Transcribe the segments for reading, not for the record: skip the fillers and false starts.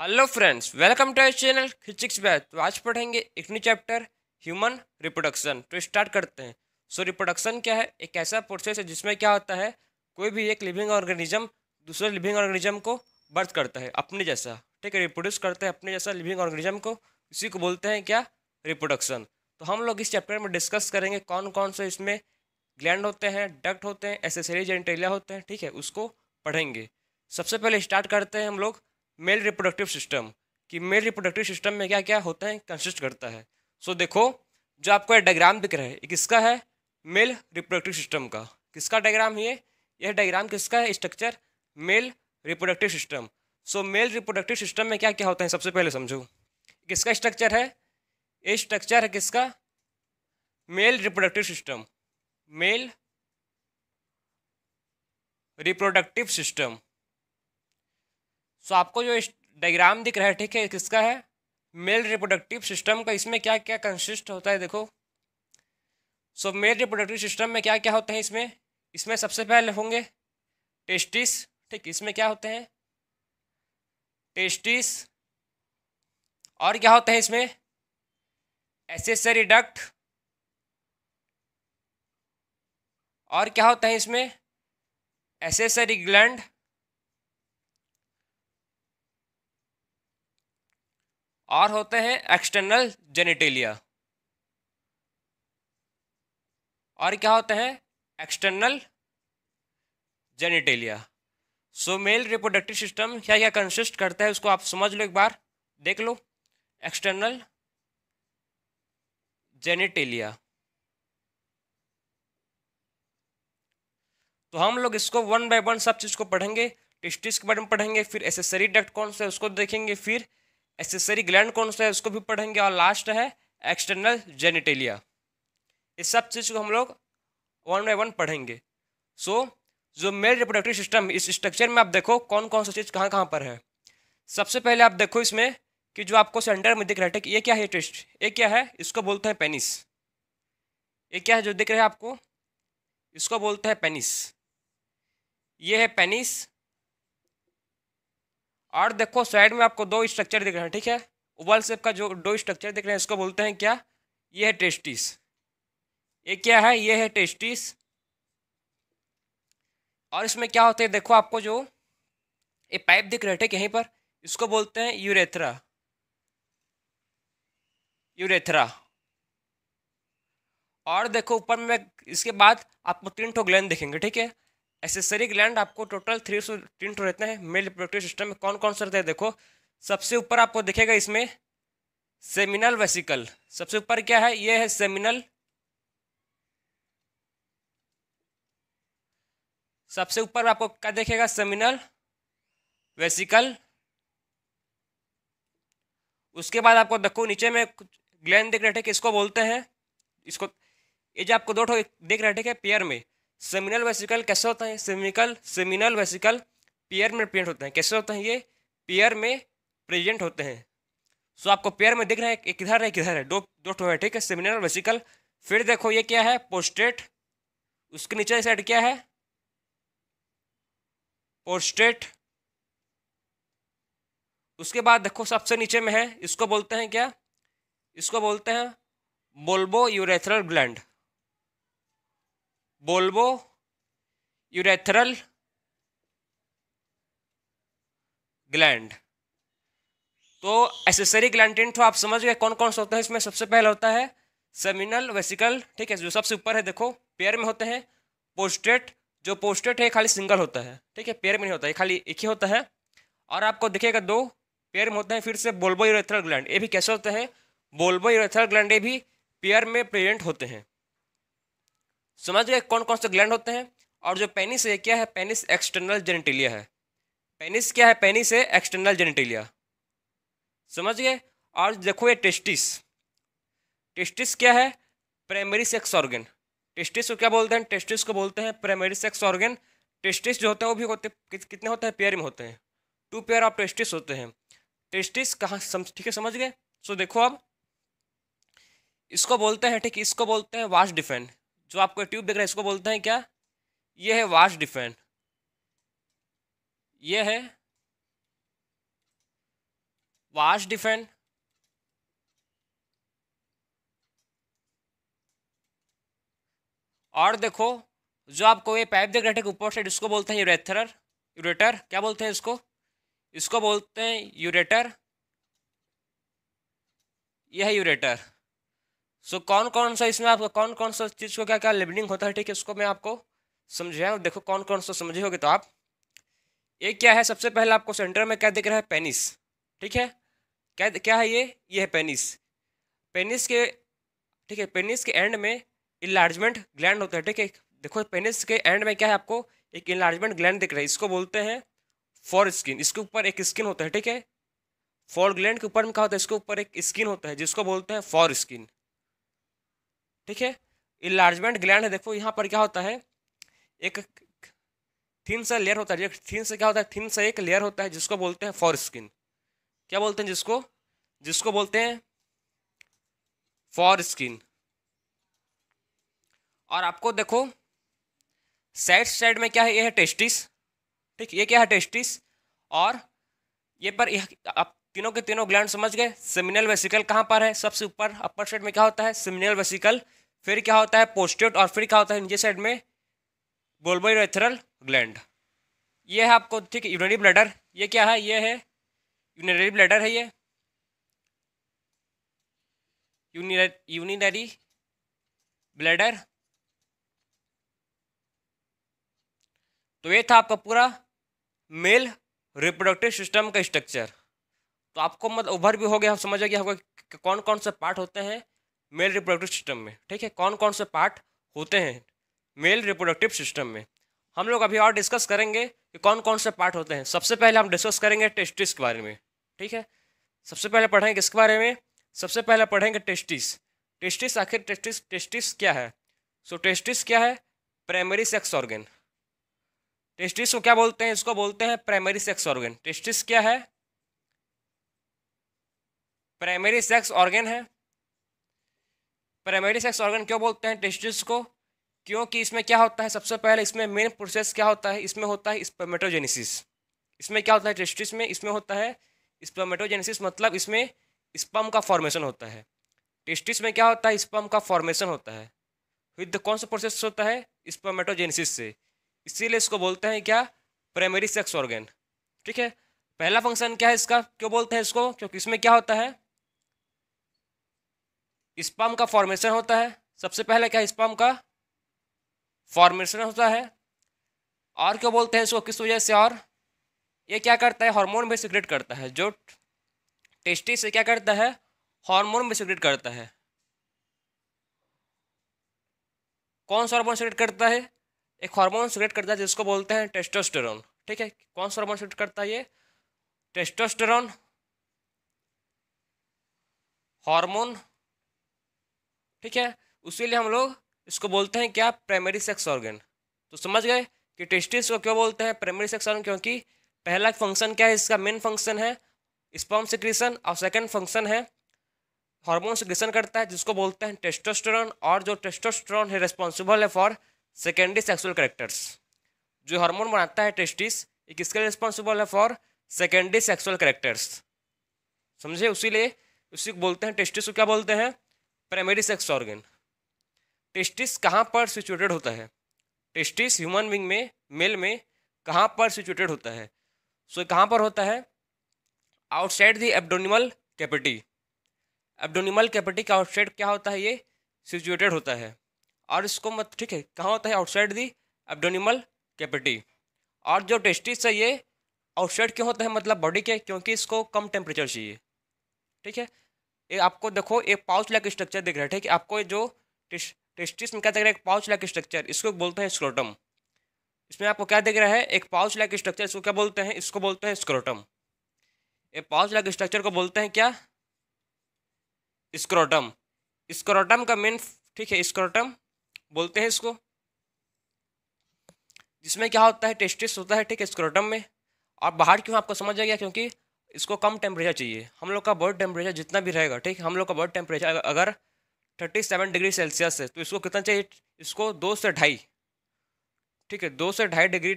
Hello friends, welcome to our channel physics batch. तो आज पढ़ेंगे एक न्यू चैप्टर ह्यूमन रिप्रोडक्शन। तो स्टार्ट करते हैं। रिप्रोडक्शन क्या है? एक ऐसा प्रोसेस है जिसमें क्या होता है, कोई भी एक लिविंग ऑर्गेनिज्म दूसरे लिविंग ऑर्गेनिज्म को बर्थ करता है अपने जैसा। ठीक है, रिप्रोड्यूस करता है अपने जैसा लिविंग ऑर्गेनिज्म को। इसी को बोलते हैं क्या? रिप्रोडक्शन। तो हम लोग इस चैप्टर में डिस्कस करेंगे कौन कौन से इसमें ग्लैंड होते हैं, डक्ट होते हैं, एसेसरी जेनिटेलिया होते हैं। ठीक है, उसको पढ़ेंगे। सबसे पहले स्टार्ट करते हैं हम लोग मेल रिप्रोडक्टिव सिस्टम कि मेल रिप्रोडक्टिव सिस्टम में क्या क्या होता है, कंसिस्ट करता है। देखो, जो आपको ये डायग्राम दिख रहा है, ये किसका है? मेल रिप्रोडक्टिव सिस्टम का। किसका डायग्राम? यह डायग्राम किसका है? Structure male reproductive system. Male reproductive system में क्या क्या होता है, सबसे पहले समझो। किसका स्ट्रक्चर है? ये स्ट्रक्चर है किसका? Male reproductive system. Male reproductive system. आपको जो डायग्राम दिख रहा है, ठीक है, किसका है? मेल रिप्रोडक्टिव सिस्टम का। इसमें क्या क्या कंसिस्ट होता है, देखो। मेल रिप्रोडक्टिव सिस्टम में क्या क्या होते हैं इसमें? इसमें सबसे पहले होंगे टेस्टिस। ठीक, इसमें क्या होते हैं? टेस्टिस। और क्या होते हैं इसमें? Accessory duct. और क्या होता है इसमें? Accessory gland. और होते हैं एक्सटर्नल जेनिटेलिया। और क्या होते हैं? External genitalia. Male reproductive system क्या क्या कंसिस्ट करता है, उसको आप समझ लो, एक बार देख लो। External genitalia. तो हम लोग इसको वन बाय वन सब चीज़ को पढ़ेंगे। टेस्टिस के बारे में पढ़ेंगे, फिर एसेसरी डक्ट कौन सा है उसको देखेंगे, फिर एसेसरी ग्लैंड कौन सा है उसको भी पढ़ेंगे, और लास्ट है एक्सटर्नल जेनिटेलिया। इस सब चीज़ को हम लोग वन बाय वन पढ़ेंगे। सो जो मेल रिप्रोडक्टिव सिस्टम, इस स्ट्रक्चर में आप देखो कौन कौन सा चीज़ कहाँ कहाँ पर है। सबसे पहले आप देखो इसमें कि जो आपको सेंटर में दिख रहा है, ये क्या है? टेस्ट। ये क्या है? इसको बोलते हैं पेनिस। ये क्या है जो दिख रहा है आपको? इसको बोलते हैं पेनिस। ये है पेनिस। और देखो साइड में आपको दो स्ट्रक्चर दिख रहे हैं, ठीक है। ओवल शेप का जो दो स्ट्रक्चर दिख रहे हैं, इसको बोलते हैं क्या? ये है टेस्टिस। ये क्या है? ये है टेस्टिस। और इसमें क्या होता है, देखो आपको जो ये पाइप दिख रहा है, ठीक है, यहीं पर, इसको बोलते हैं यूरेथ्रा। यूरेथ्रा। और देखो ऊपर में इसके बाद आपको तीन ठो ग्लैंड दिखेंगे, ठीक है। एसेसरी ग्लैंड आपको टोटल तीन ठो रहते हैं। मेल रिप्रोडक्टिव सिस्टम में कौन कौन से रहते हैं, देखो। सबसे ऊपर आपको दिखेगा इसमें सेमिनल वेसिकल। सबसे ऊपर क्या है? ये है सेमिनल। सबसे ऊपर आपको क्या दिखेगा? Seminal vesicle. उसके बाद आपको देखो नीचे में ग्लैंड दिख रहे थे, किसको बोलते हैं? इसको, ये जो आपको दो ठो दिख रहे थे पेयर में, सेमिनल वेसिकल कैसे होता है? सेमिनल वेसिकल पेयर में प्रेजेंट होते हैं। कैसे होते हैं ये? पेयर में प्रेजेंट होते हैं। आपको पेयर में दिख रहा है, किधर है किधर है, दो दो ठो है, ठीक है, सेमिनल वेसिकल। फिर देखो ये क्या है? पोस्टेट। उसके नीचे साइड क्या है? पोस्टेट। उसके बाद देखो सबसे नीचे में है, इसको बोलते हैं क्या? इसको बोलते हैं bulbo urethral gland. Bulbo urethral gland. तो एसेसरी ग्लैंड तो आप समझ गए कौन कौन सा होता है इसमें। सबसे पहले होता है सेमिनल वेसिकल, ठीक है, जो सबसे ऊपर है, देखो पेयर में होते हैं। पोस्टेट, जो पोस्टेट है खाली सिंगल होता है, ठीक है, पेयर में नहीं होता है, खाली एक ही होता है। और आपको दिखेगा दो पेयर में होते हैं। फिर से बोल्बो यूरेथ्रल ग्लैंड, ये भी कैसे होते हैं? बोल्बो यूरेथ्रल ग्लैंड, ये भी पेयर में प्रेजेंट होते हैं। समझ गए कौन कौन से ग्लैंड होते हैं। और जो पेनिस है, क्या है? पेनिस एक्सटर्नल जेनिटेलिया है। पेनिस क्या है? पेनिस है एक्सटर्नल जेनिटेलिया। समझ गए। और देखो ये टेस्टिस। टेस्टिस क्या है? Primary sex organ. टेस्टिस को क्या बोलते हैं? टेस्टिस को बोलते हैं प्राइमरी सेक्स ऑर्गन। टेस्टिस जो होते हैं वो भी होते कितने होते हैं? पेयर में होते हैं। टू पेयर ऑफ टेस्टिस होते हैं। टेस्टिस कहाँ ठीक है, समझ गए। देखो अब इसको बोलते हैं, ठीक, इसको बोलते हैं वाश डिफेन। जो आपको ट्यूब दिख रहा है, इसको बोलते हैं क्या? ये है वाश डिफेन। ये है वाश डिफेन, और देखो जो आपको ये पाइप दिख रहा है ऊपर साइड, इसको बोलते हैं यूरेथर, यूरेटर क्या बोलते हैं इसको, इसको बोलते हैं यूरेटर, यह है यूरेटर। सो कौन कौन सा इसमें आपको कौन कौन सा चीज़ को क्या क्या लेबलिंग होता है, ठीक है, इसको मैं आपको समझाया, देखो कौन कौन सा समझे होगे तो आप। ये क्या है, सबसे पहले आपको सेंटर में क्या दिख रहा है, पेनिस, ठीक है, क्या क्या है ये है पेनिस। पेनिस के, ठीक है, पेनिस के एंड में इलार्जमेंट ग्लैंड होता है, ठीक है। देखो पेनिस के एंड में क्या है, आपको एक इलार्जमेंट ग्लैंड दिख रहा है, इसको बोलते हैं फॉर स्किन, इसके ऊपर एक स्किन होता है, ठीक है। फॉर ग्लैंड के ऊपर में क्या होता है, इसके ऊपर एक स्किन होता है जिसको बोलते हैं फॉर स्किन, ठीक है। इलार्जमेंट ग्लैंड है, देखो यहाँ पर क्या होता है, एक थिन सा लेयर होता है, थिन से क्या होता है, थिन सा एक लेयर होता है जिसको बोलते हैं फॉर स्किन, क्या बोलते हैं जिसको, जिसको बोलते हैं फॉर स्किन। और आपको देखो साइड साइड में क्या है, ये है टेस्टिस, ठीक, ये क्या है टेस्टिस, और ये पर आप तीनों के तीनों ग्लैंड समझ गए। सेमिनल वेसिकल कहाँ पर है, सबसे ऊपर अपर साइड में क्या होता है, सेमिनल वेसिकल, फिर क्या होता है पोस्टेट, और फिर क्या होता है नीचे साइड में बोल्बोयूरेथ्रल ग्लैंड। ये है आपको, ठीक है, यूरिनरी ब्लैडर, ये क्या है, ये है यूरिनरी ब्लैडर है, ये यूरिनरी ब्लैडर। तो ये था आपका पूरा मेल रिप्रोडक्टिव सिस्टम का स्ट्रक्चर। तो आपको मतलब ओवर भी हो गया, समझ आ गया होगा कि कौन कौन से पार्ट होते हैं मेल रिप्रोडक्टिव सिस्टम में, ठीक है, कौन कौन से पार्ट होते हैं मेल रिप्रोडक्टिव सिस्टम में। हम लोग अभी और डिस्कस करेंगे कि कौन कौन से पार्ट होते हैं। सबसे पहले हम डिस्कस करेंगे टेस्टिस के बारे में, ठीक है। सबसे पहले पढ़ेंगे किसके बारे में, सबसे पहले पढ़ेंगे टेस्टिस। टेस्टिस आखिर टेस्टिस टेस्टिस क्या है। सो टेस्टिस क्या है, प्राइमरी सेक्स ऑर्गन। टेस्टिस को क्या बोलते हैं, इसको बोलते हैं प्राइमरी सेक्स ऑर्गन। टेस्टिस क्या है, प्राइमरी सेक्स ऑर्गन है। प्राइमरी सेक्स ऑर्गन क्यों बोलते हैं टेस्टिस को, क्योंकि इसमें क्या होता है, सबसे पहले इसमें मेन प्रोसेस क्या होता है, इसमें होता है स्पर्मेटोजेनेसिस। इसमें क्या होता है टेस्टिस में, इसमें होता है स्पर्मेटोजेनेसिस, मतलब इसमें स्पर्म का फॉर्मेशन होता है। टेस्टिस में क्या होता है, स्पर्म का फॉर्मेशन होता है, विद कौन सा प्रोसेस होता है, स्पर्मेटोजेनेसिस से, इसीलिए इसको बोलते हैं क्या, प्राइमरी सेक्स ऑर्गन, ठीक है। पहला फंक्शन क्या है इसका, क्यों बोलते हैं इसको, क्योंकि इसमें क्या होता है, स्पर्म का फॉर्मेशन होता है। सबसे पहले क्या, स्पर्म का फॉर्मेशन होता है। और क्यों बोलते हैं इसको, किस वजह से, और ये क्या करता है, हार्मोन भी सिक्रेट करता है। जो टेस्टिस से क्या करता है, हार्मोन भी सिक्रेट करता है। कौन सा हार्मोन सिक्रेट करता है, एक हार्मोन सिक्रेट करता है जिसको बोलते हैं टेस्टोस्टेरोन, ठीक है। कौन सा हार्मोन सिक्रेट करता है, ये टेस्टोस्टेरोन हार्मोन, ठीक है। उसीलिए हम लोग इसको बोलते हैं क्या, प्राइमरी सेक्स ऑर्गन। तो समझ गए कि टेस्टिस को क्यों बोलते हैं प्राइमरी सेक्स ऑर्गन, क्योंकि पहला फंक्शन क्या है इसका, मेन फंक्शन है स्पर्म सिक्रीशन, और सेकंड फंक्शन है हार्मोन सिक्रीशन करता है जिसको बोलते हैं टेस्टोस्टेरोन। और जो टेस्टोस्टेरोन है रिस्पॉन्सिबल है फॉर सेकेंडरी सेक्सुअल कैरेक्टर्स। जो हार्मोन बनाता है टेस्टिस, ये किसके लिए रिस्पॉन्सिबल है, फॉर सेकेंडरी सेक्सुअल कैरेक्टर्स, समझे। उसीलिए उसी को बोलते हैं टेस्टिस को क्या बोलते हैं, प्राइमरी सेक्स ऑर्गन। टेस्टिस कहाँ पर सिचुएटेड होता है, टेस्टिस ह्यूमन बीइंग में, मेल में कहाँ पर सिचुएटेड होता है। सो कहाँ पर होता है, outside the abdominal cavity. Abdominal cavity का आउटसाइड क्या होता है, ये सिचुएटेड होता है। और इसको मत, ठीक है, कहाँ होता है, आउटसाइड द एब्डोमिनल कैविटी। और जो टेस्टिस है ये आउटसाइड क्यों होता है, मतलब बॉडी के, क्योंकि इसको कम टेम्परेचर चाहिए, ठीक है। ये आपको देखो एक पाउच लाइक स्ट्रक्चर दिख रहा है, ठीक है। आपको जो टेस्टिस में क्या दिख रहा है, एक पाउच लाइक स्ट्रक्चर, इसको बोलते हैं स्क्रोटम। इसमें आपको क्या दिख रहा है, एक पाउच लाइक स्ट्रक्चर, इसको क्या बोलते हैं, इसको बोलते हैं स्क्रोटम। ये पाउच लाइक स्ट्रक्चर को बोलते हैं क्या, स्क्रोटम। स्क्रोटम का मेन, ठीक है, स्क्रोटम बोलते हैं इसको, जिसमें क्या होता है, टेस्टिस होता है, ठीक है, स्क्रोटम में। और बाहर क्यों, आपको समझ आ गया, क्योंकि इसको कम टेम्परेचर चाहिए। हम लोग का बॉडी टेम्परेचर जितना भी रहेगा, ठीक है, हम लोग का बॉडी टेम्परेचर अगर 37 डिग्री सेल्सियस है, तो इसको कितना चाहिए, इसको 2 से 2.5, ठीक है, 2 से 2.5 डिग्री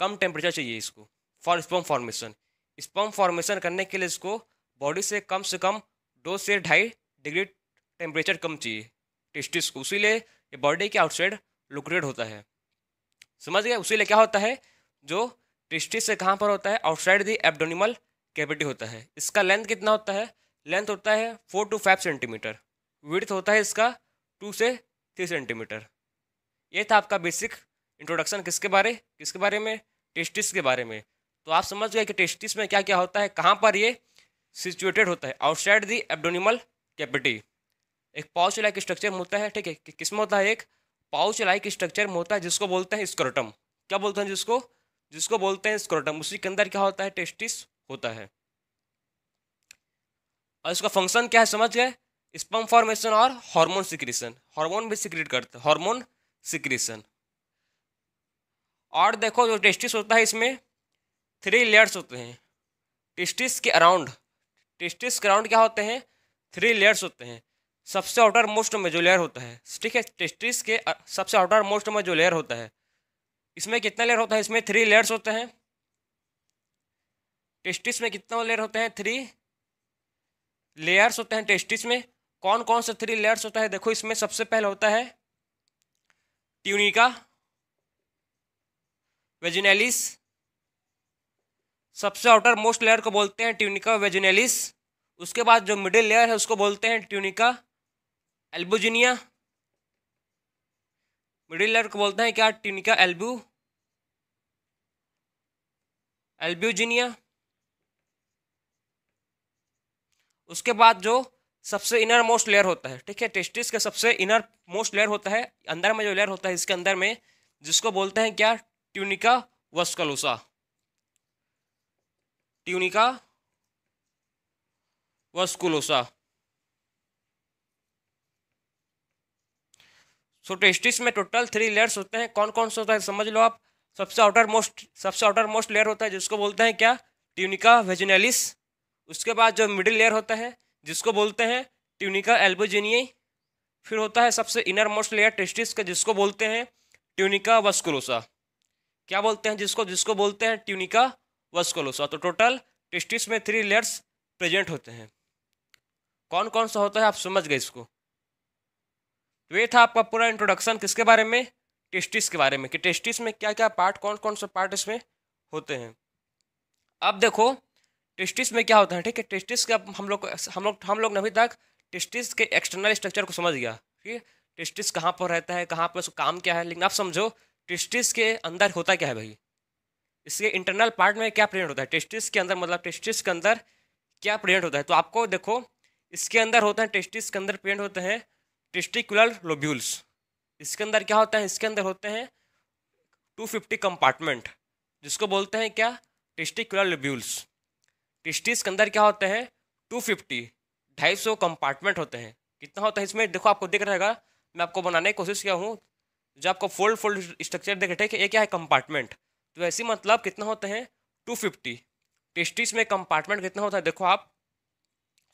कम टेम्परेचर चाहिए इसको, for sperm formation. Sperm formation करने के लिए इसको बॉडी से कम 2 से 2.5 डिग्री टेम्परेचर कम चाहिए टेस्टिस को, इसीलिए ये बॉडी के आउटसाइड लोकेटेड होता है। समझ गए? उसीलिए क्या होता है, जो टेस्टिस से कहाँ पर होता है, आउटसाइड द एब्डोमिनल कैविटी होता है। इसका लेंथ कितना होता है, लेंथ होता है 4 to 5 सेंटीमीटर, विड्थ होता है इसका 2 से 3 सेंटीमीटर। ये था आपका बेसिक इंट्रोडक्शन किसके बारे में, टेस्टिस के बारे में। तो आप समझ गए कि टेस्टिस में क्या क्या होता है, कहाँ पर ये सिचुएटेड होता है, आउटसाइड द एब्डोमिनल कैविटी। एक पाउच लाइक स्ट्रक्चर में होता है, ठीक है, किसमें होता है, एक पाउच लाइक स्ट्रक्चर में होता है जिसको बोलते हैं स्क्रोटम। क्या बोलते हैं जिसको, जिसको बोलते हैं स्क्रोटम। उसी के अंदर क्या होता है, टेस्टिस होता है। और इसका फंक्शन क्या है समझ गए, स्पर्म फॉर्मेशन और हार्मोन सिक्रीशन, हार्मोन भी सिक्रीट करते हैं, हार्मोन सिक्रीशन। और देखो जो टेस्टिस होता है इसमें 3 लेयर्स होते हैं। टेस्टिस के अराउंड क्या होते हैं, 3 लेयर्स होते हैं। सबसे आउटर मोस्ट में जो लेयर होता है, ठीक है, टेस्टिस के सबसे आउटर मोस्ट में जो लेयर होता है, इसमें कितना लेयर होता है, इसमें 3 लेयर्स होते हैं। टेस्टिस में कितना लेयर होते हैं, 3 लेयर्स होते हैं टेस्टिस में। कौन कौन से 3 लेयर्स होता है, देखो इसमें सबसे पहले होता है ट्यूनिका वेजिनैलिस, सबसे आउटर मोस्ट लेयर को बोलते हैं ट्यूनिका वेजिनैलिस। उसके बाद जो मिडिल लेयर है उसको बोलते हैं ट्यूनिका एल्बुजिनिया, मिडिल लेयर को बोलते हैं क्या, ट्यूनिका एल्ब्यूजिनिया। उसके बाद जो सबसे इनर मोस्ट लेयर होता है, ठीक है, टेस्टिस का सबसे इनर मोस्ट लेयर होता है, अंदर में जो लेयर होता है इसके अंदर में, जिसको बोलते हैं क्या, ट्यूनिका वस्कुलोसा, ट्यूनिका वस्कुलोसा। सो टेस्टिस में टोटल 3 लेयर्स होते हैं। कौन कौन सा होता है समझ लो आप। सबसे आउटर मोस्ट लेयर होता है जिसको बोलते हैं क्या, ट्यूनिका वेजिनैलिस। उसके बाद जो मिडिल लेयर होता है जिसको बोलते हैं ट्यूनिका एल्बुजिनियाई। फिर होता है सबसे इनर मोस्ट लेयर टेस्टिस का जिसको बोलते हैं ट्यूनिका वस्कुलोसा। क्या बोलते हैं जिसको बोलते हैं ट्यूनिका वस्कुलोसा। तो टोटल टेस्टिस में 3 लेयर्स प्रेजेंट होते हैं। कौन कौन सा होता है आप समझ गए इसको। तो ये था आपका पूरा इंट्रोडक्शन किसके बारे में, टेस्टिस के बारे में, कि टेस्टिस में क्या क्या पार्ट, कौन कौन से पार्ट इसमें होते हैं। अब देखो टेस्टिस में क्या होता है, ठीक है, टेस्टिस के अब हम लोग ने अभी तक टेस्टिस के एक्सटर्नल स्ट्रक्चर को समझ गया, ठीक है, टेस्टिस कहाँ पर रहता है, कहाँ पर उसका काम क्या है। लेकिन आप समझो टेस्टिस के अंदर होता क्या है भाई, इसके इंटरनल पार्ट में क्या प्रेजेंट होता है, टेस्टिस के अंदर, मतलब टेस्टिस के अंदर क्या प्रेजेंट होता है। तो आपको देखो इसके अंदर होता है, टेस्टिस के अंदर प्रेजेंट होते हैं टेस्टिकुलर लोब्यूल्स। इसके अंदर क्या होता है, इसके अंदर होते हैं 250 कंपार्टमेंट, जिसको बोलते हैं क्या, टेस्टिकुलर लोब्यूल्स। टेस्टिस के अंदर क्या होते हैं 250 कंपार्टमेंट होते हैं। कितना होता है इसमें, देखो आपको दिख रहेगा, मैं आपको बनाने की कोशिश किया हूँ। जब आपको फोल्ड स्ट्रक्चर देखे, ठीक है, ये क्या है, कंपार्टमेंट। तो ऐसे मतलब कितना होते हैं 250। टेस्टिस में कंपार्टमेंट कितना होता है देखो आप।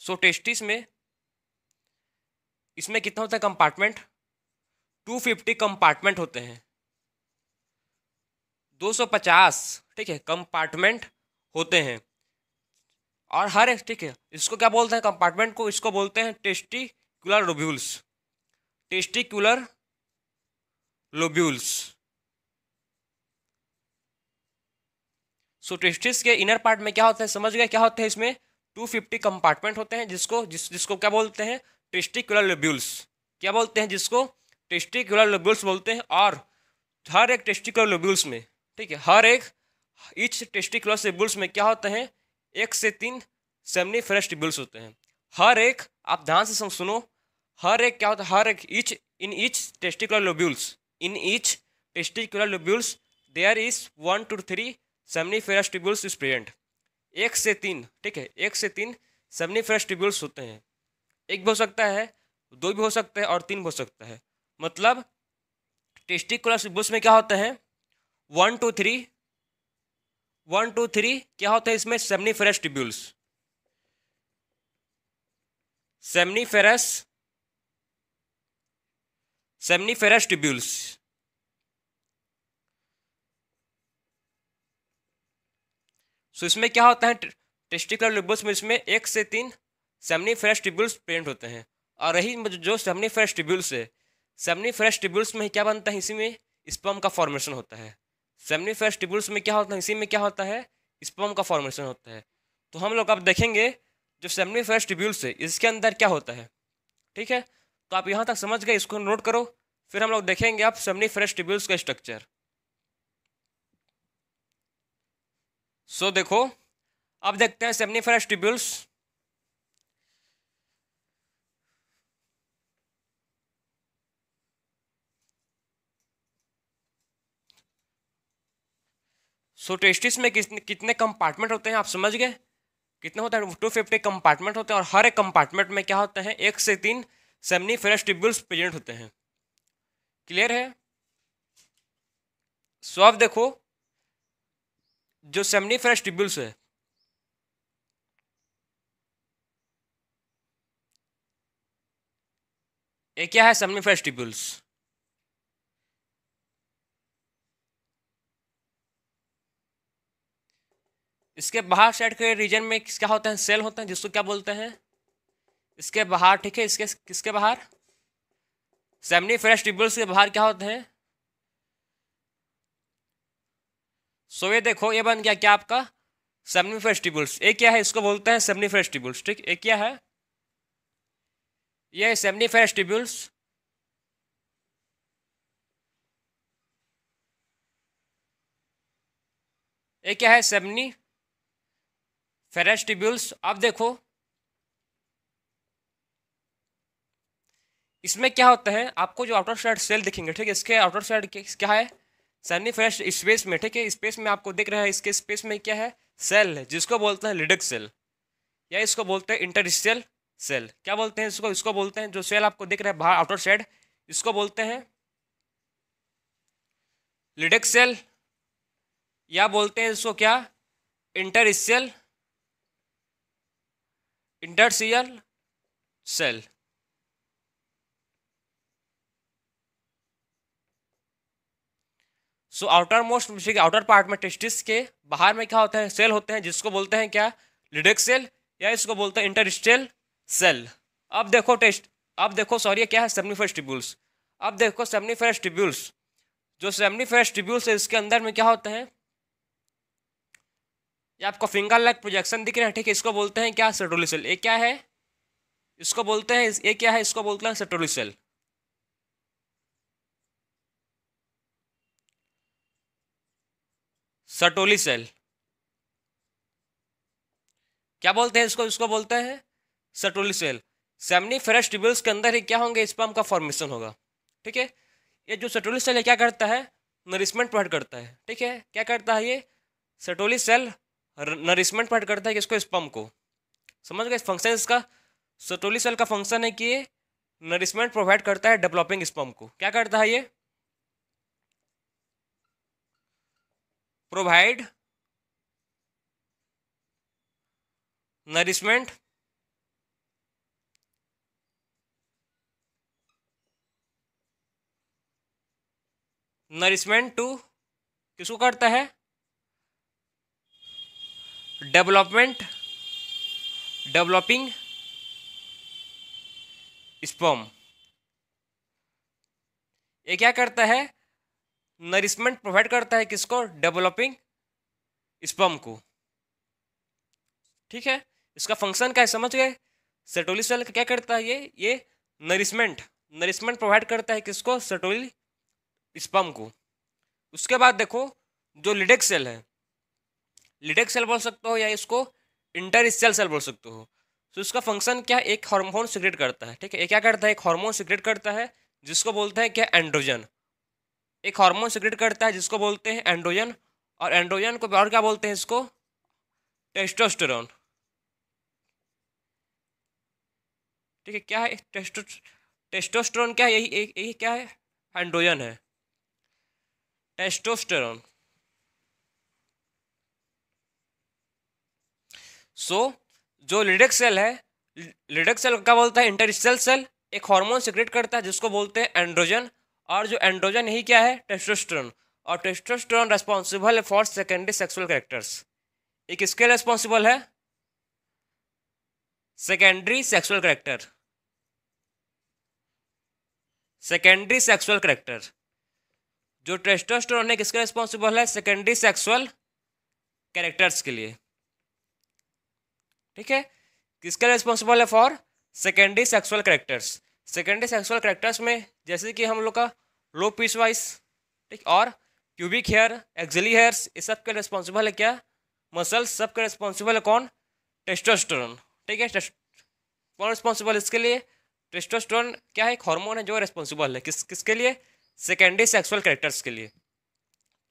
सो टेस्टिस में इसमें कितना होता है कंपार्टमेंट, 250 कंपार्टमेंट होते हैं, 250, ठीक है, कंपार्टमेंट होते हैं। और हर एक, ठीक है, इसको क्या बोलते हैं कंपार्टमेंट को, इसको बोलते हैं टेस्टिकुलर लोब्यूल्स, टेस्टिकुलर लोब्यूल्स। सो टेस्टिस के इनर पार्ट में क्या होता है समझ गए, क्या होता है इसमें 250 कंपार्टमेंट होते हैं, जिसको क्या बोलते हैं, टेस्टिकुलर लोब्यूल्स। क्या बोलते हैं जिसको, टेस्टिकुलर लोब्यूल्स बोलते हैं। और हर एक टेस्टिकुलर लोब्यूल्स में, ठीक है, हर एक ईच टेस्टिकुलर लोब्यूल्स में क्या होते हैं, 1 से 3 सेमनीफेरस ट्यूब्यूल्स होते हैं। हर एक, आप ध्यान से सुनो, हर एक क्या होता है, हर एक each testicular lobules there is 1 to 3 seminiferous tubules is present. 1 से 3, ठीक है, 1 से 3 सेमनीफेरस ट्यूब्यूल्स होते हैं। एक भी हो सकता है, 2 भी हो सकता है, और 3 भी हो सकता है। मतलब टेस्टिकुलर ट्यूब्यूल्स में क्या होता है 1 to 3 क्या होता है इसमें, सेमनीफेरस ट्यूब्यूल्स, सेमनीफेरस ट्यूब्यूल्स। सो इसमें क्या होता है, टेस्टिकुलर ट्यूब्यूल्स में इसमें 1 से 3 सेमनीफेरस ट्यूब्यूल्स प्रेजेंट होते हैं। और रही जो सेमनीफेरस ट्यूब्यूल्स है, सेमनीफेरस ट्यूब्यूल्स में क्या बनता है, इसी में स्पर्म का फॉर्मेशन होता है। सेमनीफेरस ट्यूब्यूल्स में क्या होता है, इसी में क्या होता है, स्पर्म का फॉर्मेशन होता है। तो हम लोग अब देखेंगे जो सेमनीफेरस ट्यूब्यूल्स है इसके अंदर क्या होता है। ठीक है, तो आप यहाँ तक समझ गए, इसको नोट करो। फिर हम लोग देखेंगे आप सेमनीफेरस ट्यूब्यूल्स का स्ट्रक्चर। सो देखो, अब देखते हैं सेमनीफेरस ट्यूब्यूल्स। सो टेस्टिस में कितने कंपार्टमेंट होते हैं आप समझ गए, कितने होता है, 250 कंपार्टमेंट होते हैं। और हर एक कंपार्टमेंट में क्या होते हैं, 1 से 3 सेमनीफेरस ट्यूब्यूल्स प्रेजेंट होते हैं। क्लियर है। सो अब देखो, जो सेमनीफेरस ट्यूब्यूल्स है, ये क्या है, सेमनीफेरस ट्यूब्यूल्स। इसके बाहर साइड के रीजन में क्या होता है, सेल होता है, जिसको क्या बोलते हैं, इसके बाहर। ठीक है, इसके किसके बाहर, सेमनीफेरस ट्यूब्यूल्स के बाहर क्या होते हैं। सो ये देखो, ये बन गया क्या आपका, सेमनीफेरस ट्यूब्यूल्स। ये क्या है, इसको बोलते हैं सेमनीफेरस ट्यूब्यूल्स। ठीक, ये क्या है, ये है सेमनीफेरस ट्यूब्यूल्स। ये क्या है, सेमनीफेरस ट्यूब्यूल्स। अब देखो इसमें क्या होता है, आपको जो आउटर साइड सेल दिखेंगे, ठीक है, इसके आउटर साइड क्या है, सेमनीफेरस स्पेस में। ठीक है, स्पेस में आपको दिख रहा है, इसके स्पेस में क्या है, सेल है, जिसको बोलते हैं लिडक सेल, या इसको बोलते हैं इंटरस्टिशियल सेल। क्या बोलते हैं इसको, इसको बोलते हैं, जो सेल आपको दिख रहा है बाहर आउटर साइड, इसको बोलते हैं लिडक सेल, या बोलते हैं इसको क्या, interstitial cell. So outermost, outer part में टेस्टिस के बाहर में क्या होता है, सेल होते हैं, जिसको बोलते हैं क्या, लिडक सेल, या इसको बोलते हैं इंटरस्टिशियल सेल। अब देखो सॉरी, क्या है, सेमनीफेरस ट्यूब्यूल्स। अब देखो सेमनीफेरस ट्यूब्यूल्स, जो सेमनीफेरस ट्यूब्यूल्स है इसके अंदर में क्या होते हैं, ये आपको फिंगर लाइक प्रोजेक्शन दिख रहे हैं। ठीक है, इसको बोलते हैं क्या, सर्टोली सेल। ये क्या है, इसको बोलते हैं, ये क्या है, इसको बोलते हैं सर्टोली सेल। सर्टोली सेल क्या बोलते हैं इसको, इसको बोलते हैं सर्टोली सेल। सेमनीफेरस ट्यूब्यूल्स के अंदर ही क्या होंगे, स्पर्म का फॉर्मेशन होगा। ठीक है, ये जो सर्टोली सेल है क्या करता है, नरिशमेंट प्रोवाइड करता है। ठीक है, क्या करता है ये सर्टोली सेल, नरिशमेंट प्रोवाइड करता है किसको, स्पर्म को। समझ गए फंक्शन इसका, सर्टोली सेल का फंक्शन है कि ये नरिशमेंट प्रोवाइड करता है डेवलपिंग स्पर्म को। क्या करता है ये, प्रोवाइड नरिशमेंट टू, किसको करता है, डेवलपिंग स्पर्म। ये क्या करता है, नरिशमेंट प्रोवाइड करता है किसको, डेवलपिंग स्पर्म को। ठीक है, इसका फंक्शन क्या है समझ गए। सर्टोली सेल क्या करता है, ये नरिशमेंट प्रोवाइड करता है किसको, सर्टोली स्पर्म को। उसके बाद देखो जो लिडक सेल है, लिडक सेल बोल सकते हो, या इसको इंटरस्टिशियल सेल बोल सकते हो। तो इसका फंक्शन क्या है, एक हार्मोन सीक्रेट करता है। ठीक है, ये क्या करता है, एक हार्मोन सीक्रेट करता है, जिसको बोलते हैं क्या, एंड्रोजन। एक हार्मोन सीक्रेट करता है जिसको बोलते हैं एंड्रोजन, और एंड्रोजन को और क्या बोलते हैं, इसको टेस्टोस्टेरोन। ठीक है, क्या है, टेस्टोस्टेरोन क्या है, यही क्या है, एंड्रोजन है, टेस्टोस्टेरोन। सो जो लिडक सेल है, लिडक सेल क्या बोलता है, इंटरस्टिशियल सेल, एक हार्मोन सीक्रेट करता है जिसको बोलते हैं एंड्रोजन, और जो एंड्रोजन यही क्या है, टेस्टोस्टेरोन। और टेस्टोस्टेरोन रेस्पॉन्सिबल है फॉर सेकेंडरी सेक्सुअल कैरेक्टर्स। ये किसके रेस्पॉन्सिबल है, secondary sexual character, secondary sexual character, जो टेस्टोस्टेरोन है किसके रिस्पॉन्सिबल है? सेकेंडरी सेक्सुअल कैरेक्टर्स के लिए, ठीक है। किसके रिस्पॉन्सिबल है? For secondary sexual characters. Secondary sexual characters में जैसे कि हम लोग का लो पीस वाइज, ठीक, और प्यूबिक हेयर, एक्सिली हेयर्स, इस सब के रिस्पॉन्सिबल है क्या? मसल्स। सब के रिस्पॉन्सिबल है कौन? टेस्टोस्टेरोन, ठीक है। कौन रिस्पॉन्सिबल इसके लिए? टेस्टोस्टेरोन क्या है? एक हार्मोन है जो रिस्पॉन्सिबल है किसके लिए? सेकेंडरी सेक्सुअल कैरेक्टर्स के लिए।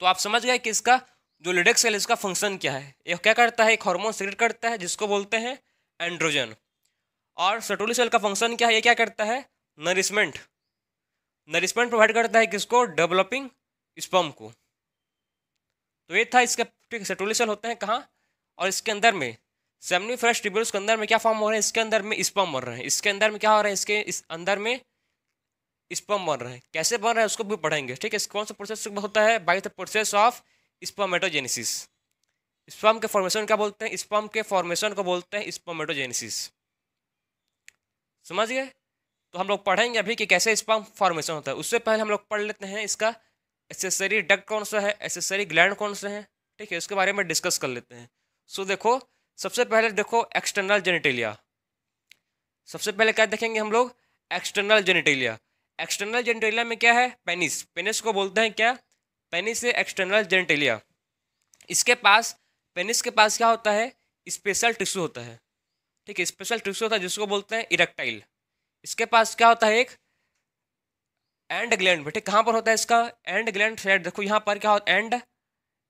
तो आप समझ गए कि इसका जो लिडेक्स सेल, इसका फंक्शन क्या है। ये क्या करता है? एक हार्मोन सीक्रेट करता है जिसको बोलते हैं एंड्रोजन। और सर्टोली सेल का फंक्शन क्या है? ये क्या करता है? नरिशमेंट, नरिशमेंट प्रोवाइड करता है किसको? डेवलपिंग स्पर्म को। तो ये था इसका, ठीक। सर्टोली सेल होते हैं कहाँ? और इसके अंदर में सेमनीफेरस ट्यूब्यूल्स के अंदर में क्या फॉर्म हो रहे हैं? इसके अंदर में स्पर्म बन रहे हैं। इसके अंदर में क्या हो रहा है? इसके इस अंदर में स्पर्म बन रहे हैं। कैसे बन रहे हैं उसको भी पढ़ेंगे, ठीक है। कौन सा प्रोसेस होता है? By the process of spermatogenesis. Sperm के फॉर्मेशन क्या बोलते हैं? स्पर्म के फॉर्मेशन को बोलते हैं स्पर्मेटोजेनेसिस। समझ गए? तो हम लोग पढ़ेंगे अभी कि कैसे स्पर्म फॉर्मेशन होता है। उससे पहले हम लोग पढ़ लेते हैं इसका एसेसरी डक्ट कौन सा है, एसेसरी ग्लैंड कौन से हैं, ठीक है। इसके बारे में डिस्कस कर लेते हैं। सो देखो, सबसे पहले देखो एक्सटर्नल जेनिटेलिया। सबसे पहले क्या देखेंगे हम लोग? External genitalia. एक्सटर्नल जेनिटेलिया में क्या है? पेनिस। पेनिस को बोलते हैं क्या? पेनिस से एक्सटर्नल जेनिटेलिया। इसके पास, पेनिस के पास क्या होता है? स्पेशल टिश्यू होता है, ठीक है। स्पेशल टिश्यू होता है जिसको बोलते हैं इरेक्टाइल। इसके पास क्या होता है? एक एंड ग्लैंड, बेटे कहाँ पर होता है इसका? And gland side. देखो यहाँ पर क्या होता है?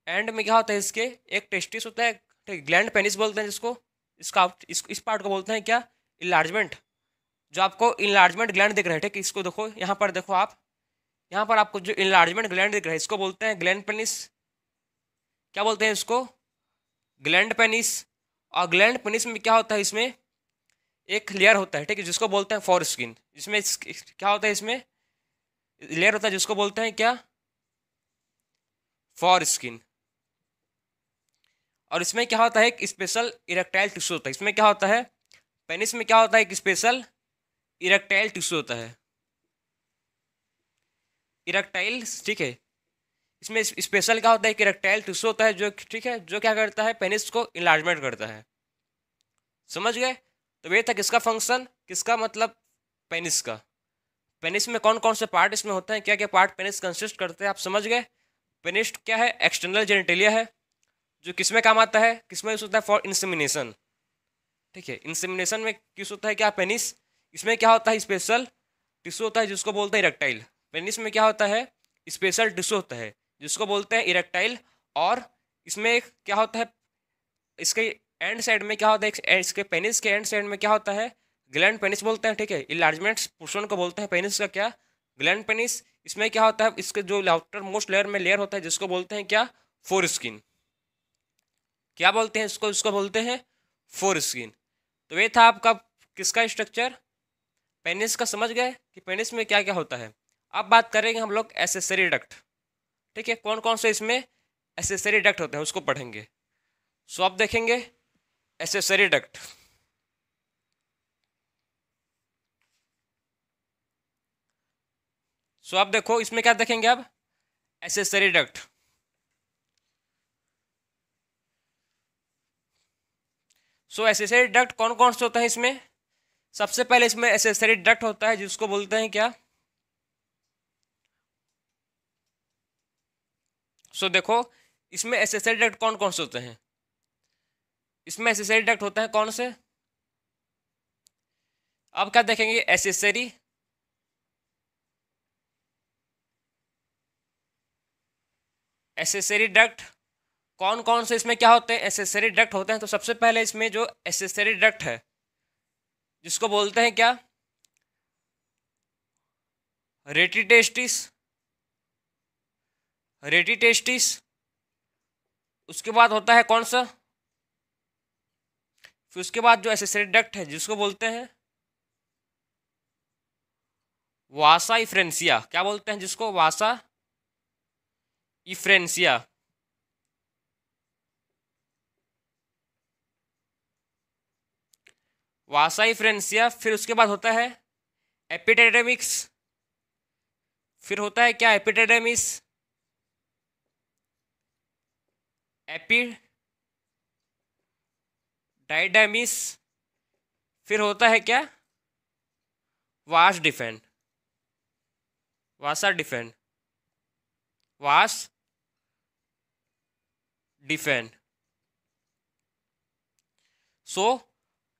एंड में क्या होता है इसके? एक टेस्टिस होता है, ठीक। ग्लैंड पेनिस बोलते हैं जिसको। इसका इस पार्ट को बोलते हैं क्या? इलार्जमेंट। जो आपको इनलार्जमेंट ग्लैंड दिख रहा है, ठीक। इसको देखो, यहाँ पर देखो आप, यहाँ पर आपको जो इनलार्जमेंट ग्लैंड दिख रहा है इसको बोलते हैं ग्लैंड पेनिस। क्या बोलते हैं इसको? Gland penis. और ग्लैंड पेनिस में क्या होता है? इसमें एक लेयर होता है, ठीक है, जिसको बोलते हैं फॉर स्किन। इसमें क्या होता है? इसमें लेयर होता है जिसको बोलते हैं क्या? For skin. और इसमें क्या होता है? एक स्पेशल इरेक्टाइल टिश्यू होता है। इसमें क्या होता है? पेनिस में क्या होता है? एक स्पेशल इरेक्टाइल टिश्यू होता है, इरेक्टाइल, ठीक है। इसमें स्पेशल क्या होता है? एक इरेक्टाइल टिश्यू होता है जो, ठीक है, जो क्या करता है? पेनिस को इनलार्जमेंट करता है। समझ गए? तो ये था किसका फंक्शन, किसका मतलब? पेनिस का। पेनिस में कौन कौन से पार्ट इसमें होते हैं, क्या क्या पार्ट पेनिस कंसिस्ट करते हैं, आप समझ गए। पेनिस क्या है? एक्सटर्नल जेनिटेलिया है, जो किसमें काम आता है? किसमें यूज होता है? फॉर इंसेमिनेशन, ठीक है। इंसेमिनेशन में किस होता है क्या? पेनिस। इसमें क्या होता है? स्पेशल टिश्यू होता है जिसको बोलते हैं इरेक्टाइल। पेनिस में क्या होता है? स्पेशल टिश्यू होता है जिसको बोलते हैं इरेक्टाइल। और इसमें क्या होता है? इसके एंड साइड में क्या होता है? इसके पेनिस के एंड साइड में क्या होता है? ग्लैंड पेनिस बोलते हैं, ठीक है। इलार्जमेंट पोर्शन को बोलते हैं पेनिस का क्या? Gland penis. इसमें क्या होता है? इसके जो आउटर मोस्ट लेयर में लेयर होता है जिसको बोलते हैं क्या? Four skin. क्या बोलते हैं इसको? इसको बोलते हैं फोर स्किन। तो ये था आपका किसका स्ट्रक्चर? पेनिस का। समझ गए कि पेनिस में क्या क्या होता है। अब बात करेंगे हम लोग एसेसरी डक्ट, ठीक है। कौन कौन से इसमें एसेसरी डक्ट होते हैं उसको पढ़ेंगे। सो आप देखेंगे एसेसरी डक्ट। सो आप देखो इसमें क्या देखेंगे अब? Accessory duct. So accessory duct कौन कौन से होते हैं इसमें? सबसे पहले इसमें एसेसरी डक्ट होता है जिसको बोलते हैं क्या? सो देखो इसमें एसेसरी डक्ट कौन कौन से होते हैं? इसमें एसेसरी डक्ट होते हैं कौन से? अब क्या देखेंगे? एसेसरी एसेसरी डक्ट कौन कौन से इसमें क्या होते हैं? एसेसरी डक्ट होते हैं। तो सबसे पहले इसमें जो एसेसरी डक्ट है जिसको बोलते हैं क्या? Rete testis, rete testis. उसके बाद होता है कौन सा? फिर उसके बाद जो एसेसरी डक्ट है जिसको बोलते हैं वासा इफ्रेंसिया। क्या बोलते हैं जिसको? वासा इफ्रेंसिया। वासा इफ्रेंसिया, फिर उसके बाद होता है एपिडेर्मिस, फिर होता है क्या एपिडेर्मिस, एपिडाइडर्मिस, फिर होता है क्या वास डिफेंड, वासा डिफेंड, वास डिफेंड। सो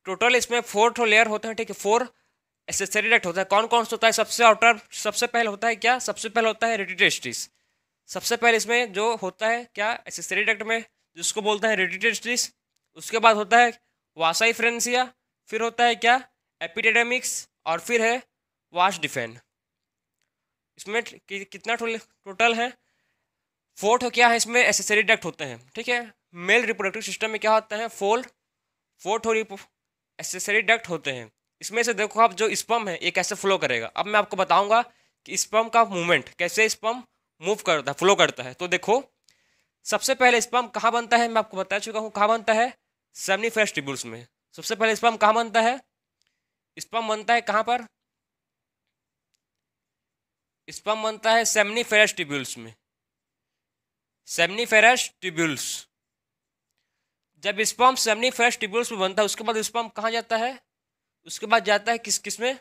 टोटल इसमें 4 लेयर होते हैं, ठीक है, 4 एसेसरी डक्ट होता है। कौन कौन सा होता है? सबसे आउटर, सबसे पहले होता है क्या, सबसे पहले होता है रेटिटेस्टिस। सबसे पहले इसमें जो होता है क्या एसेसरी डक्ट में, जिसको बोलते हैं रेटिटेस्टिस। उसके बाद होता है वासा इफ्रेंसिया, फिर होता है क्या एपिडेर्मिस, और फिर है वास डिफेंड। इसमें कितना टोटल है 4 तो क्या है इसमें एसेसरी डक्ट होते हैं, ठीक है। मेल रिप्रोडक्टिव सिस्टम में क्या होता है 4 एसेसरी डक्ट होते हैं। इसमें से देखो आप जो स्पर्म है ये कैसे फ्लो करेगा। अब मैं आपको बताऊंगा कि स्पर्म का मूवमेंट कैसे स्पर्म मूव करता है, फ्लो करता है। तो देखो सबसे पहले स्पर्म कहाँ बनता है, मैं आपको बता चुका हूँ कहाँ बनता है, सेमनीफेरस ट्यूब्यूल्स में। सबसे पहले स्पर्म कहाँ बनता है, स्पर्म बनता है कहाँ पर, स्पर्म बनता है सेमनीफेरस ट्यूब्यूल्स में, सेमनीफेरस ट्यूब्यूल्स। जब स्पर्म सेमनीफेरस ट्यूब्यूल्स में बनता है उसके बाद स्पर्म कहाँ जाता है, उसके बाद जाता है किस में,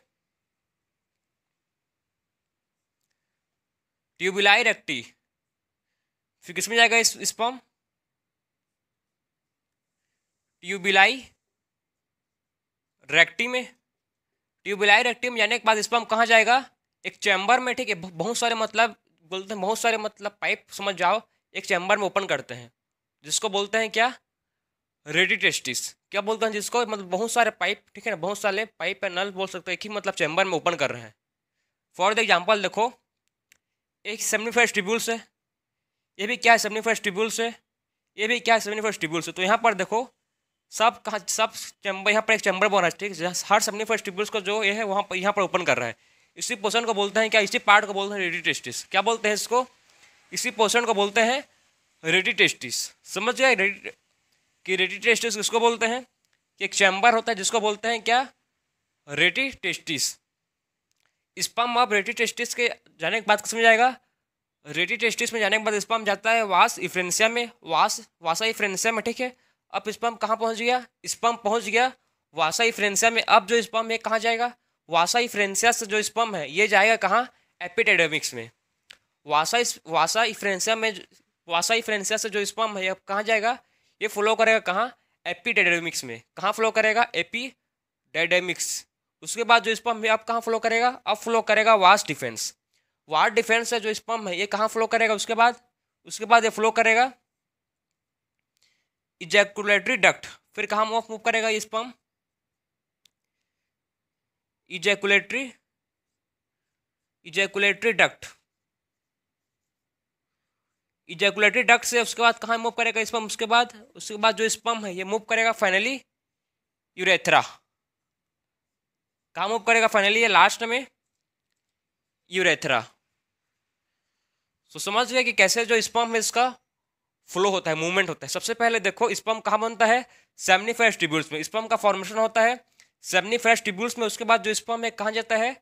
ट्यूबुलाई रेक्टी। फिर किस में जाएगा स्पर्म, ट्यूबुलाई रेक्टी में। ट्यूबुलाई रेक्टी में जाने के बाद स्पर्म कहाँ जाएगा, एक चैम्बर में, ठीक है। बहुत सारे मतलब बोलते हैं, बहुत सारे मतलब पाइप समझ जाओ, एक चैम्बर में ओपन करते हैं जिसको बोलते हैं क्या रेडिटेस्टिस। क्या बोलते हैं जिसको, मतलब बहुत सारे पाइप, ठीक है ना, बहुत सारे पाइप या नल बोल सकते हैं, एक ही मतलब चैम्बर में ओपन कर रहे हैं। फॉर द एग्जाम्पल देखो एक सेमनीफेरस ट्यूब्यूल्स है, ये भी क्या है सेमनीफेरस ट्यूब्यूल्स है, ये भी क्या है सेमनीफेरस ट्यूब्यूल्स है। तो यहाँ पर देखो सब कहाँ, सब चैम्बर, यहाँ पर एक चैम्बर बना है, ठीक है। हर सेमनीफेरस ट्यूब्यूल्स को जो ये है वहाँ पर, यहाँ पर ओपन कर रहा है। इसी पोर्शन को बोलते हैं क्या, इसी पार्ट को बोलते हैं रेडिटेस्टिस। क्या बोलते हैं इसको, इसी पोर्शन को बोलते हैं रेडिटेस्टिस। समझ गए कि रेडिटेस्टिस किसको बोलते हैं, कि एक चैम्बर होता है जिसको बोलते हैं क्या रेडिटेस्टिस। स्पर्म अब रेडिटेस्टिस के जाने के बाद समझ आएगा, रेडिटेस्टिस में जाने के बाद स्पर्म जाता है वास इफ्रेंसिया में, वासा इफ्रेंसिया में, ठीक है। अब स्पर्म कहाँ पहुँच गया, स्पर्म पहुँच गया वासा इफ्रेंसिया में। अब जो स्पर्म है कहाँ जाएगा, वासा इफ्रेंसिया से जो स्पर्म है ये जाएगा कहाँ, एपिडेर्मिस में। वासा इफ्रेंसिया में, वासा इफ्रेंसिया से जो स्पर्म है अब कहाँ जाएगा, ये फ्लो करेगा कहाँ, एपिडेर्मिस में। कहाँ फ्लो करेगा, एपिडेर्मिस। उसके बाद जो स्पर्म है अब कहाँ फ्लो करेगा, अब फ्लो करेगा वास डिफेंस। वास डिफेंस से जो स्पर्म है ये कहाँ फ्लो करेगा, उसके बाद ये फ्लो करेगा इजैकुलेटरी डक्ट। फिर कहाँ मूव करेगा ये sperm, ejaculatory duct. Ejaculatory duct से उसके बाद कहाँ मूव करेगा स्पर्म, उसके बाद जो स्पर्म है ये मूव करेगा फाइनली यूरेथ्रा। कहाँ मूव करेगा फाइनली, ये लास्ट में यूरेथ्रा। तो समझ गए कि कैसे जो स्पर्म है इसका फ्लो होता है, मूवमेंट होता है। सबसे पहले देखो स्पर्म कहाँ बनता है, सेमनीफेरस ट्यूब्यूल्स में स्पर्म का फॉर्मेशन होता है, सेमनीफेरस ट्यूब्यूल्स में। उसके बाद जो स्पर्म है कहाँ जाता है,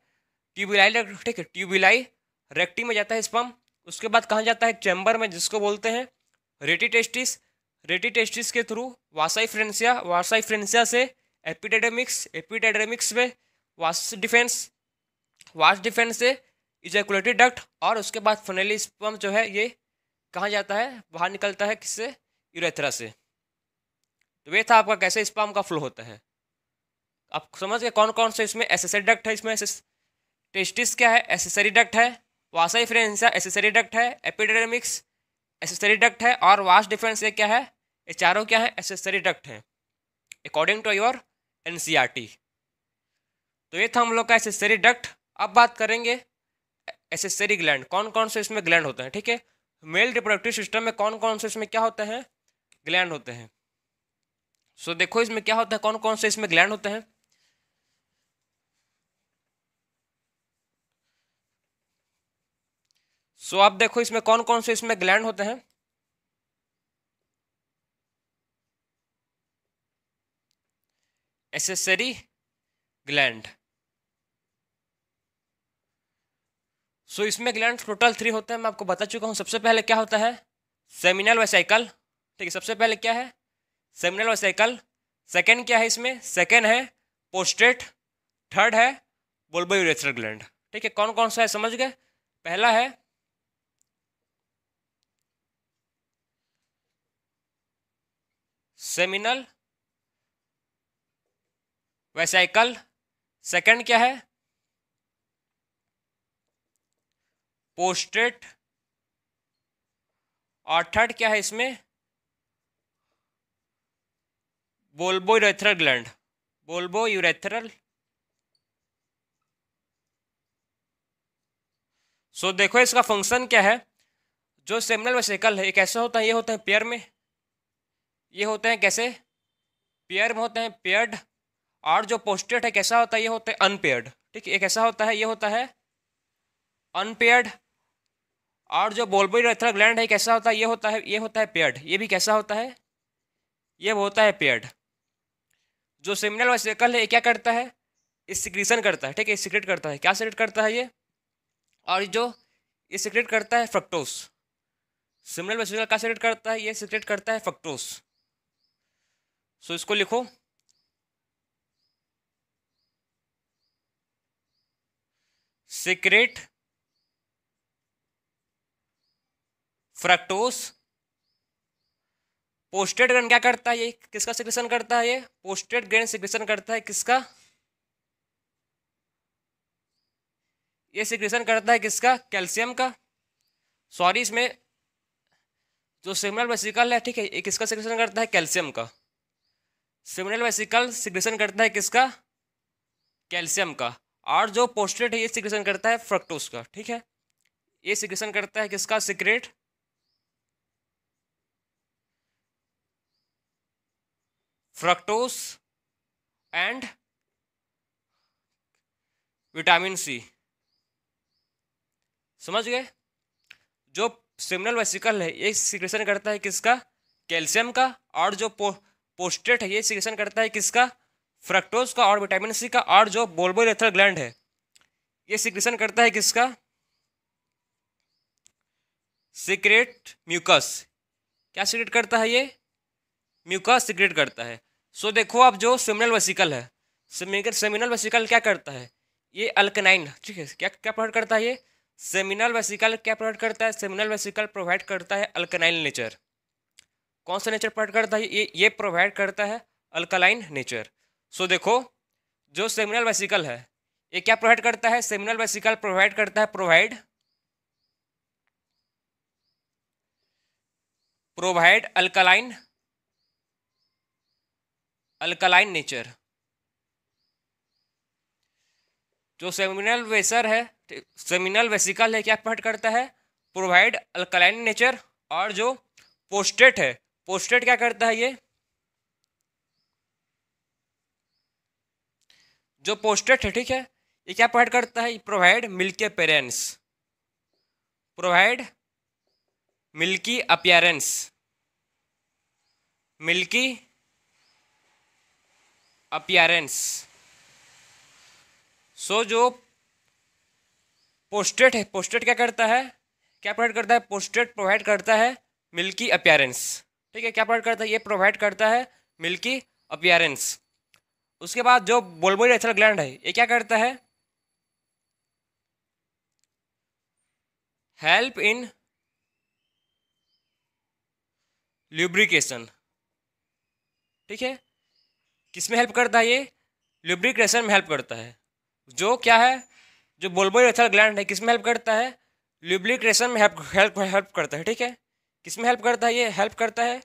ट्यूबुलाई, ठीक है, ट्यूबुलाई रेक्टी में जाता है स्पर्म। उसके बाद कहाँ जाता है, चैम्बर में, जिसको बोलते हैं रेटिटेस्टिस। रेटिटेस्टिस के थ्रू वासा इफ्रेंसिया से एपिडेर्मिस में वास डिफेंस से इजैकुलेटरी डक्ट, और उसके बाद फाइनली स्पर्म जो है ये कहाँ जाता है, बाहर निकलता है किससे, यूरेथ्रा से। तो ये था आपका कैसे स्पर्म का फ्लो होता है। आप समझ गए कौन कौन से इसमें एसेसरी डक्ट है। इसमें टेस्टिस क्या है, एसेसरी डक्ट है। वासा इफ्रेंसिया एसेसरी डक्ट है। एपिडेर्मिस एसेसरी डक्ट है। और वास डिफेंस ये क्या है, ये चारों क्या है, एसेसरी डक्ट है अकॉर्डिंग टू योर एनसीईआरटी। तो ये था हम लोग का एसेसरी डक्ट। अब बात करेंगे एसेसरी ग्लैंड, कौन कौन से इसमें ग्लैंड होते हैं, ठीक है। मेल रिप्रोडक्टिव सिस्टम में कौन कौन से इसमें क्या होते हैं, ग्लैंड होते हैं। सो देखो इसमें क्या होता है, कौन कौन से इसमें ग्लैंड होते हैं। सो आप देखो इसमें कौन कौन से इसमें ग्लैंड होते हैं। Accessory gland. सो इसमें ग्लैंड टोटल 3 होते हैं, मैं आपको बता चुका हूँ। सबसे पहले क्या होता है, सेमिनल वेसिकल, ठीक है। सबसे पहले क्या है, सेमिनल वेसिकल। सेकंड क्या है इसमें, सेकंड है पोस्टेट। थर्ड है बुल्बोयूरेथ्रल ग्लैंड, ठीक है। कौन कौन सा है समझ गए। पहला है सेमिनल वेसिकल, सेकंड क्या है पोस्टेट, और थर्ड क्या है इसमें बुल्बोयूरेथ्रल ग्लैंड, बुल्बोयूरेथ्रल। सो देखो इसका फंक्शन क्या है। जो सेमिनल वेसिकल है ये कैसे होता है, ये होता है पेयर में, ये होते हैं कैसे, पेयर में होते हैं, पेयर्ड। और जो पोस्टेट है कैसा होता है, ये होता है अनपेयर्ड, ठीक है। ये कैसा होता है, ये होता है अनपेयर्ड। और जो बुल्बोयूरेथ्रल ग्लैंड है कैसा होता है, ये होता है पेयर्ड। ये भी कैसा होता है, ये होता है पेयर्ड। जो सेमिनल वेसिकल है ये क्या करता है, इस सिक्रीशन करता है, ठीक है। सिक्रेट करता है, क्या सिक्रेट करता है ये, और जो ये सिक्रेट करता है फ्रक्टोस। सेमिनल वेसिकल क्या सिक्रेट करता है, ये सिक्रेट करता है फ्रक्टोस। सो इसको लिखो, सिक्रेट फ्रक्टोस। पोस्टेड ग्रेन क्या करता है, ये किसका सिक्रेशन करता है, ये पोस्टेड ग्रेन सिक्रेशन करता है किसका, ये सिक्रेशन करता है किसका, कैल्शियम का। सॉरी, इसमें जो सेमिनल वेसिकल है, ठीक है, ये किसका सिक्रेशन करता है, कैल्शियम का। सेमिनल वेसिकल सिक्रेशन करता है किसका, कैल्शियम का। और जो पोस्टेट है ये सिक्रेशन करता है फ्रक्टोस का, ठीक है। ये सिक्रेशन करता है किसका, secrete fructose and vitamin C. समझ गए। जो सेमिनल वेसिकल है ये सिक्रेशन करता है किसका, कैल्शियम का। और जो पोस्टेट है ये सिक्रेशन करता है किसका, फ्रक्टोज का और विटामिन सी का। और जो बुल्बोयूरेथ्रल ग्लैंड है ये सिक्रेशन करता है किसका, सीक्रेट म्यूकस। क्या सीक्रेट करता है ये, म्यूकस सीक्रेट करता है। सो देखो अब जो सेमिनल वेसिकल है, सेमिनल वेसिकल क्या करता है, ये अल्कनाइन, ठीक है। क्या क्या प्रोवाइड करता है ये, सेमिनल वेसिकल क्या प्रोवाइड करता है, सेमिनल वेसिकल प्रोवाइड करता है अल्कनाइन नेचर। कौन सा नेचर प्रोवाइड करता है, ये प्रोवाइड करता है अल्कलाइन नेचर। सो देखो जो सेमिनल वेसिकल है ये क्या प्रोवाइड करता है, सेमिनल वेसिकल प्रोवाइड करता है, प्रोवाइड अल्कलाइन नेचर। जो सेमिनल वेसर है, सेमिनल वेसिकल है, क्या प्रोवाइड करता है, प्रोवाइड अल्कलाइन नेचर। और जो पोस्टेट है, पोस्टेट क्या करता है, जो पोस्टेट है, ठीक है, ये क्या प्रोवाइड करता है, provide milky appearance, provide milky appearance, milky appearance. So जो पोस्टेट है, पोस्टेट क्या करता है, क्या प्रोवाइड करता है, पोस्टेट प्रोवाइड करता है मिल्की अपीयरेंस, ठीक है। क्या प्रोवाइड करता है, ये प्रोवाइड करता है मिल्की अपीयरेंस। उसके बाद जो बुल्बोयूरेथ्रल ग्लैंड है ये क्या करता है, हेल्प इन ल्यूब्रिकेशन, ठीक है। किसमें हेल्प करता है, ये ल्यूब्रिकेशन में हेल्प करता है। जो क्या है, जो बुल्बोयूरेथ्रल ग्लैंड है किसमें हेल्प करता है, ल्यूब्रिकेशन में हेल्प करता है, ठीक है। किसमें हेल्प करता है, ये हेल्प करता है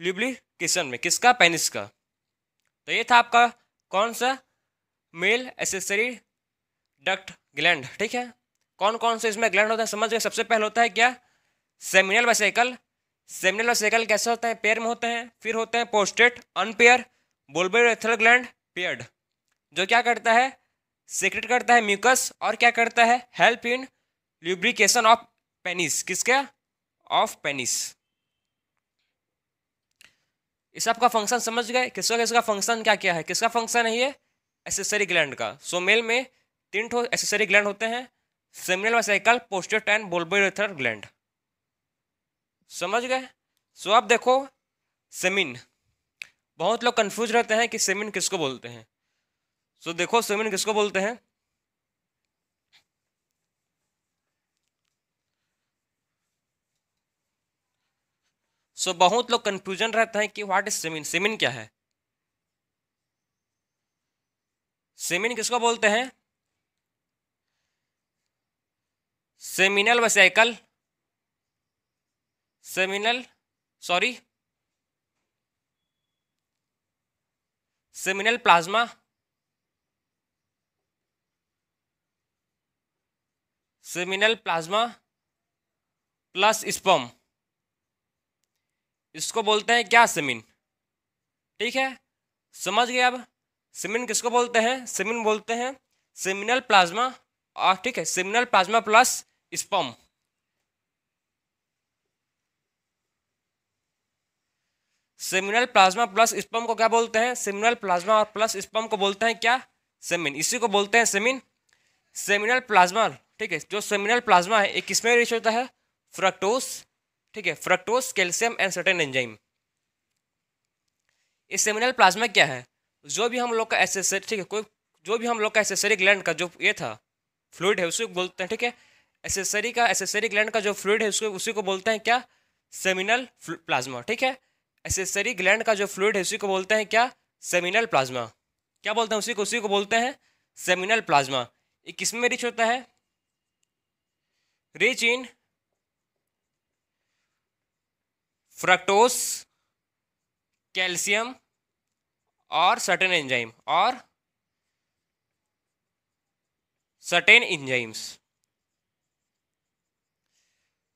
ल्यूब्रिकेशन में, किसका, पेनिस का। तो ये था आपका कौन सा, मेल एसेसरी डक्ट ग्लैंड, ठीक है। कौन कौन से इसमें ग्लैंड होता है समझ गए। सबसे पहले होता है क्या, सेमिनल वेसिकल। सेमिनल वेसिकल कैसे होता है, पेयर में होते हैं। फिर होते हैं prostate, unpair. Bulbourethral gland, paired. जो क्या करता है, सीक्रेट करता है म्यूकस। और क्या करता है, help in lubrication of penis, किसका, ऑफ पेनिस। इस आपका फंक्शन समझ गए, किसका किसका फंक्शन क्या क्या है, किसका फंक्शन है ये, एसेसरी ग्लैंड का। सो मेल में 3 ठो एसेसरी ग्लैंड होते हैं, seminal vesicle, prostate and bulbourethral gland. समझ गए? सो अब देखो सेमिन, बहुत लोग कंफ्यूज रहते हैं कि सेमिन किसको बोलते हैं। सो देखो सेमिन किसको बोलते हैं। सो बहुत लोग कंफ्यूजन रहता है कि व्हाट इज सेमिन, सेमिन क्या है। सेमिन किसको बोलते हैं? Seminal vesicle, seminal sorry seminal plasma, seminal plasma plus sperm, इसको बोलते हैं क्या? सेमिन। ठीक है, समझ गए? अब सेमिन किसको बोलते हैं? सेमिन बोलते हैं सेमिनल प्लाज्मा, और ठीक है seminal plasma plus sperm. Seminal plasma plus sperm को क्या बोलते हैं? सेमिनल प्लाज्मा और प्लस स्पर्म को बोलते हैं क्या? सेमिन। इसी को बोलते हैं सेमिन। सेमिनल प्लाज्मा, ठीक है, जो सेमिनल प्लाज्मा है एक किसमें रिच होता है? फ्रक्टोज, ठीक है, fructose, calcium and certain enzyme. इस सेमिनल प्लाज्मा क्या है? जो भी हम लोग का एसेसरी, ठीक है, कोई जो भी हम लोग का एसेसरी ग्लैंड का जो ये था फ्लूइड है उसी को बोलते हैं। ठीक है, एसेसरी ग्लैंड का जो फ्लूइड है उसको उसी को बोलते हैं क्या? Seminal plasma. ठीक है, एसेसरी ग्लैंड का जो फ्लूइड है उसी को बोलते हैं क्या? Seminal plasma. क्या बोलते हैं? उसी को बोलते हैं सेमिनल प्लाज्मा। ये किसमें रिच होता है? रिच इन फ्रक्टोज, कैल्शियम और सर्टेन एंजाइम और सर्टेन एंजाइम्स।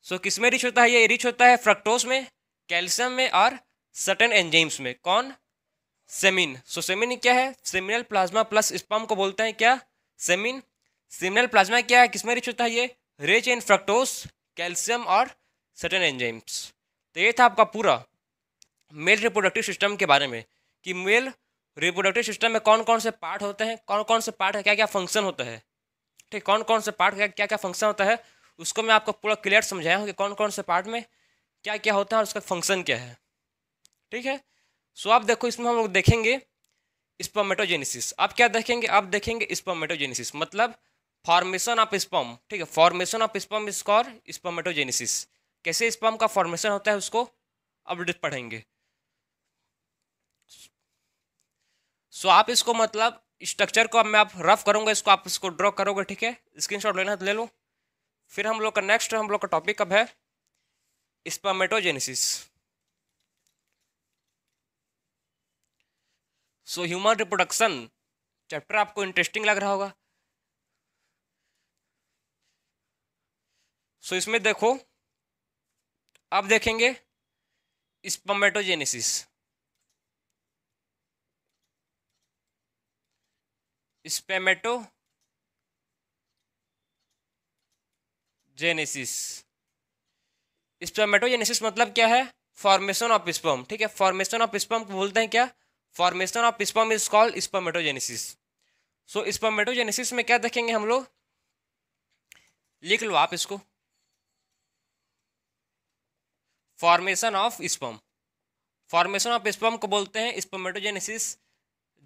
सो किसमें रिच होता है? ये रिच होता है फ्रक्टोज में, कैल्शियम में और सर्टेन एंजाइम्स में। कौन? सेमिन। सो सेमिन क्या है? सेमिनल प्लाज्मा प्लस स्पर्म को बोलते हैं क्या? सेमिन। सेमिनल प्लाज्मा क्या है? किसमें रिच होता है? ये रिच इन फ्रक्टोज, कैल्शियम और सर्टेन एंजाइम्स। तो ये था आपका पूरा मेल रिप्रोडक्टिव सिस्टम के बारे में कि मेल रिप्रोडक्टिव सिस्टम में कौन कौन से पार्ट होते हैं, कौन कौन से पार्ट है, क्या क्या फंक्शन होता है। ठीक, कौन कौन से पार्ट क्या क्या फंक्शन होता है, उसको मैं आपको पूरा क्लियर समझाया हूँ कि कौन कौन से पार्ट में क्या क्या होता है और उसका फंक्शन क्या है। ठीक है, सो आप देखो इसमें हम लोग देखेंगे स्पर्मेटोजेनेसिस। आप क्या देखेंगे? आप देखेंगे स्पर्मेटोजेनेसिस मतलब फॉर्मेशन ऑफ स्पर्म। ठीक है, formation of sperm is called spermatogenesis. कैसे स्पर्म का फॉर्मेशन होता है उसको अब पढ़ेंगे। सो आप इसको मतलब स्ट्रक्चर को अब मैं आप रफ करूंगा, इसको आप इसको ड्रॉ करोगे। ठीक है, स्क्रीनशॉट लेना है तो ले लो। फिर हम लोग का नेक्स्ट हम लोग का टॉपिक कब है? Spermatogenesis. So human reproduction chapter आपको इंटरेस्टिंग लग रहा होगा। सो इसमें देखो अब देखेंगे स्पर्मेटोजेनेसिस। स्पर्मेटोजेनेसिस, स्पर्मेटोजेनेसिस मतलब क्या है? Formation of sperm. ठीक है, फॉर्मेशन ऑफ स्पर्म को बोलते हैं क्या? Formation of sperm is called spermatogenesis. So spermatogenesis में क्या देखेंगे हम लोग? लिख लो आप इसको, formation of sperm. Formation of sperm को बोलते हैं स्पर्मेटोजेनेसिस।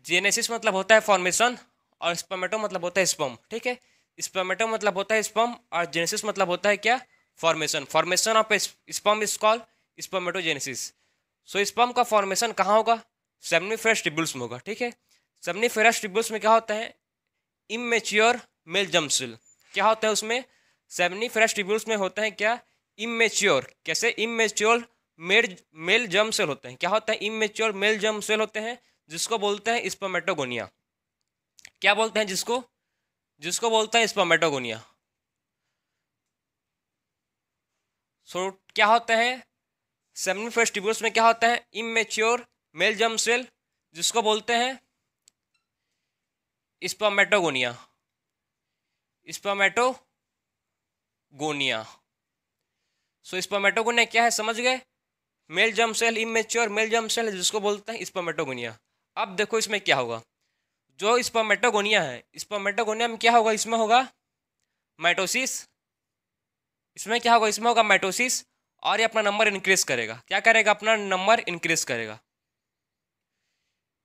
जेनेसिस मतलब होता है फॉर्मेशन और स्पर्मेटो मतलब होता है स्पर्म। ठीक है, स्पर्मेटो मतलब होता है स्पर्म और जेनेसिस मतलब होता है क्या? Formation. Formation of sperm is called spermatogenesis. So sperm का फॉर्मेशन कहाँ होगा? सेमनीफेरस ट्यूब्यूल्स में होगा। ठीक है, सेमनीफेरस ट्यूब्यूल्स में क्या होता है? Immature male germ cell. क्या होता है उसमें? सेमनीफेरस ट्यूब्यूल्स में होता है क्या? इमेच्योर। कैसे? इमेच्योर मेल जर्म सेल होते हैं। क्या होता है? इमेच्योर मेल जर्म सेल होते हैं, जिसको बोलते हैं स्पर्मेटोगोनिया। क्या बोलते हैं जिसको? जिसको बोलते हैं स्पर्मेटोगोनिया। सो क्या होता है? सेमनीफेरस ट्यूब्यूल्स में क्या होता है? इमेच्योर मेल जर्म सेल, जिसको बोलते हैं स्पर्मेटोगोनिया। स्पर्मेटोगोनिया। सो स्पर्मेटोगोनिया क्या है समझ गए? Male germ cell, immature male germ cell, जिसको बोलते हैं स्पर्मेटोगोनिया। अब देखो इसमें क्या होगा। जो स्पर्मेटोगोनिया है, स्पर्मेटोगोनिया में क्या होगा, इसमें होगा माइटोसिस, इसमें क्या होगा, इसमें होगा माइटोसिस, और ये अपना नंबर इंक्रीज करेगा। क्या करेगा, अपना नंबर इंक्रीज करेगा,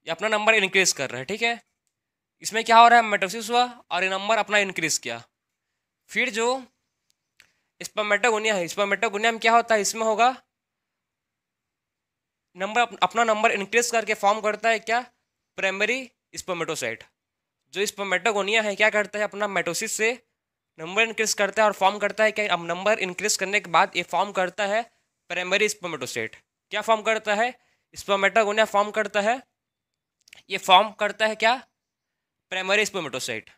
ये अपना नंबर इंक्रीज कर रहा है, ठीक है। इसमें क्या हो रहा है, माइटोसिस हुआ और ये नंबर अपना इंक्रीज किया। फिर जो स्पर्मेटोगोनिया है, स्पर्मेटोगोनिया में क्या होता है, इसमें होगा नंबर अपना नंबर इंक्रीज करके फॉर्म करता है क्या, प्राइमरी स्पर्मेटोसाइट। जो स्पर्मेटोगोनिया है क्या करता है, अपना माइटोसिस से नंबर इंक्रीज करता है और फॉर्म करता है क्या, अब नंबर इंक्रीज करने के बाद ये फॉर्म करता है प्राइमरी स्पर्मेटोसाइट। क्या फॉर्म करता है, स्पर्मेटोगोनिया फॉर्म करता है, ये फॉर्म करता है क्या, प्राइमरी स्पर्मेटोसाइट।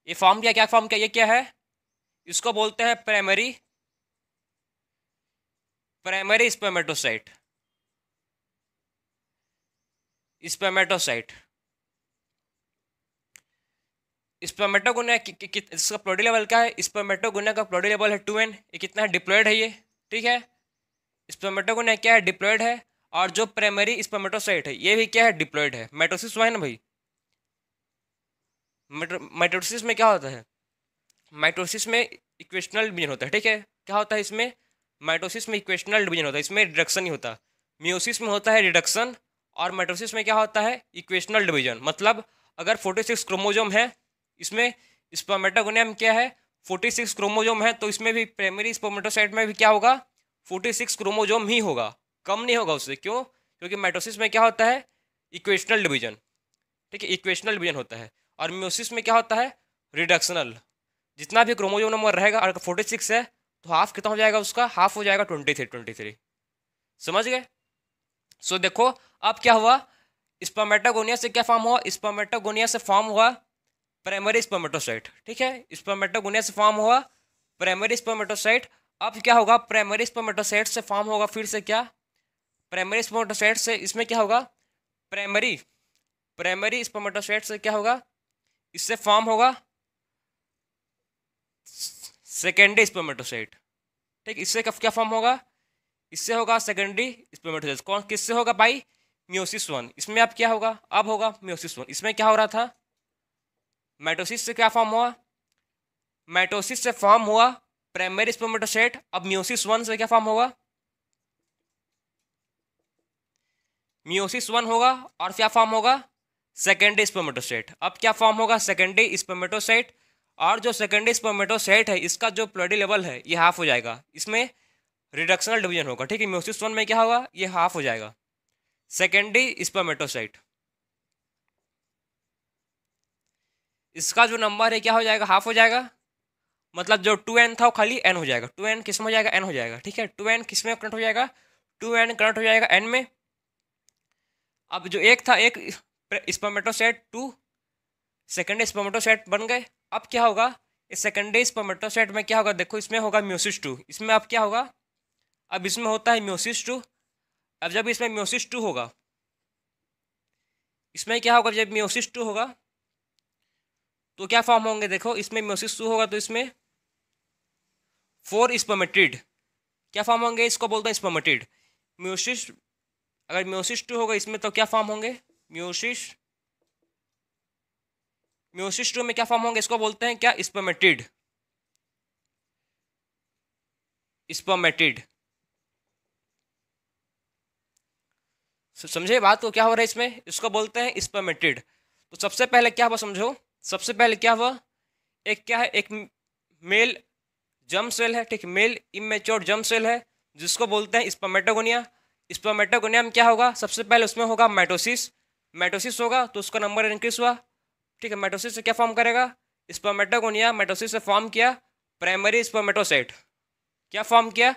ये फॉर्म किया, क्या फॉर्म किया, ये क्या है, इसको बोलते हैं प्राइमरी स्पर्मेटोसाइट, स्पर्मेटोसाइट। स्पर्मेटोगोनिया इसका प्लोडी लेवल क्या है, स्पर्मेटोगोनिया का प्लोडी लेवल है 2n। ये कितना है, डिप्लॉयड है ये, ठीक है। स्पर्मेटोगोनिया क्या है, डिप्लॉयड है। और जो प्राइमरी स्पर्मेटोसाइट है ये भी क्या है, डिप्लॉयड है। माइटोसिस हुआ है ना भाई, माइटोसिस में क्या होता है, माइटोसिस में इक्वेशनल डिवीजन होता है, ठीक है। क्या होता है इसमें, माइटोसिस में इक्वेशनल डिवीजन होता है, इसमें रिडक्शन ही होता है। मियोसिस में होता है रिडक्शन, और माइटोसिस में क्या होता है, इक्वेशनल डिवीजन। मतलब अगर 46 क्रोमोजोम है, इसमें स्पर्मेटोगोनिया में क्या है, 46 क्रोमोजोम है, तो इसमें भी प्राइमरी स्पर्मेटोसाइट में भी क्या होगा, 46 क्रोमोजोम ही होगा, कम नहीं होगा उससे। क्यों, क्योंकि माइटोसिस में क्या होता है, इक्वेशनल डिवीजन, ठीक है, इक्वेशनल डिवीजन होता है। और म्योसिस में क्या होता है, रिडक्शनल। जितना भी क्रोमोजोम नंबर रहेगा, अगर 46 है तो हाफ कितना हो जाएगा उसका, हाफ हो जाएगा 23। समझ गए। सो देखो अब क्या हुआ, स्पर्मेटोगोनिया से क्या फॉर्म हुआ, स्पर्मेटोगोनिया से फॉर्म हुआ प्राइमरी स्पर्मेटोसाइट, ठीक है। स्पर्मेटोगोनिया से फॉर्म हुआ प्राइमरी स्पर्मेटोसाइट। अब क्या होगा, प्राइमरी स्पर्मेटोसाइट से फॉर्म होगा फिर से क्या, प्राइमरी स्पर्मेटोसाइट से इसमें क्या होगा, प्राइमरी स्पर्मेटोसाइट से क्या होगा, इससे फॉर्म होगा सेकेंडरी स्पर्मेटोसाइट, ठीक। इससे क्या फॉर्म होगा, इससे होगा सेकेंडरी स्पर्मेटोसाइट। कौन किससे होगा भाई, म्योसिस 1। इसमें अब क्या होगा, अब होगा म्योसिस 1। इसमें क्या हो रहा था, माइटोसिस से क्या फॉर्म हुआ, माइटोसिस से फॉर्म हुआ प्राइमरी स्पर्मेटोसाइट। अब म्योसिस 1 से क्या फॉर्म होगा, म्योसिस 1 होगा और क्या फॉर्म होगा, सेकेंडरी स्पर्मेटोसाइट। अब क्या फॉर्म होगा, सेकेंडरी स्पर्मेटोसाइट। और जो सेकेंडरी स्पर्मेटोसाइट है इसका जो प्लोडी लेवल है ये हाफ हो जाएगा, इसमें रिडक्शनल डिवीजन होगा, ठीक है। म्योसिस 1 में क्या होगा, ये हाफ हो जाएगा, सेकेंडरी स्पर्मेटोसाइट। इसका जो नंबर है क्या हो जाएगा, हाफ हो जाएगा। मतलब जो 2n था वो खाली n हो जाएगा, 2n किस में हो जाएगा, n हो जाएगा, ठीक है। 2n किस में कनेक्ट हो जाएगा, 2n कनेक्ट हो जाएगा n में। अब जो एक था, एक स्पर्मेटोसाइट 2 सेकेंडरी स्पर्मेटोसाइट बन गए। अब क्या होगा, इस सेकेंडरी स्पर्मेटोसाइट में क्या होगा, देखो इसमें होगा म्योसिस 2। इसमें अब क्या होगा, अब इसमें होता है म्योसिस 2। अब जब इसमें म्योसिस 2 होगा, इसमें क्या होगा, जब म्योसिस 2 होगा तो क्या फॉर्म होंगे, देखो इसमें म्योसिस 2 होगा तो इसमें 4 स्पर्मेटिड क्या फॉर्म होंगे, इसको बोलते हैं स्पर्मेटिड। म्योसिस, अगर म्योसिस 2 होगा इसमें तो क्या फॉर्म होंगे, म्योसिस 2 में क्या फॉर्म होंगे, इसको बोलते हैं क्या, स्पर्मेटिड, स्पर्मेटिड। समझे बात को, क्या हो रहा है इसमें, इसको बोलते हैं स्पर्मेटिड। तो सबसे पहले क्या हुआ समझो, सबसे पहले क्या हुआ, एक क्या है, एक मेल जर्म सेल है, ठीक, मेल इमेच्योर जर्म सेल है जिसको बोलते हैं स्पर्मेटोगोनिया। स्पर्मेटोगोनिया में क्या होगा, सबसे पहले उसमें होगा माइटोसिस, माइटोसिस होगा तो उसका नंबर इंक्रीज हुआ, ठीक है। माइटोसिस से क्या फॉर्म करेगा, स्पर्मेटोगोनिया माइटोसिस से फॉर्म किया प्राइमरी स्पर्मेटोसाइट। क्या फॉर्म किया,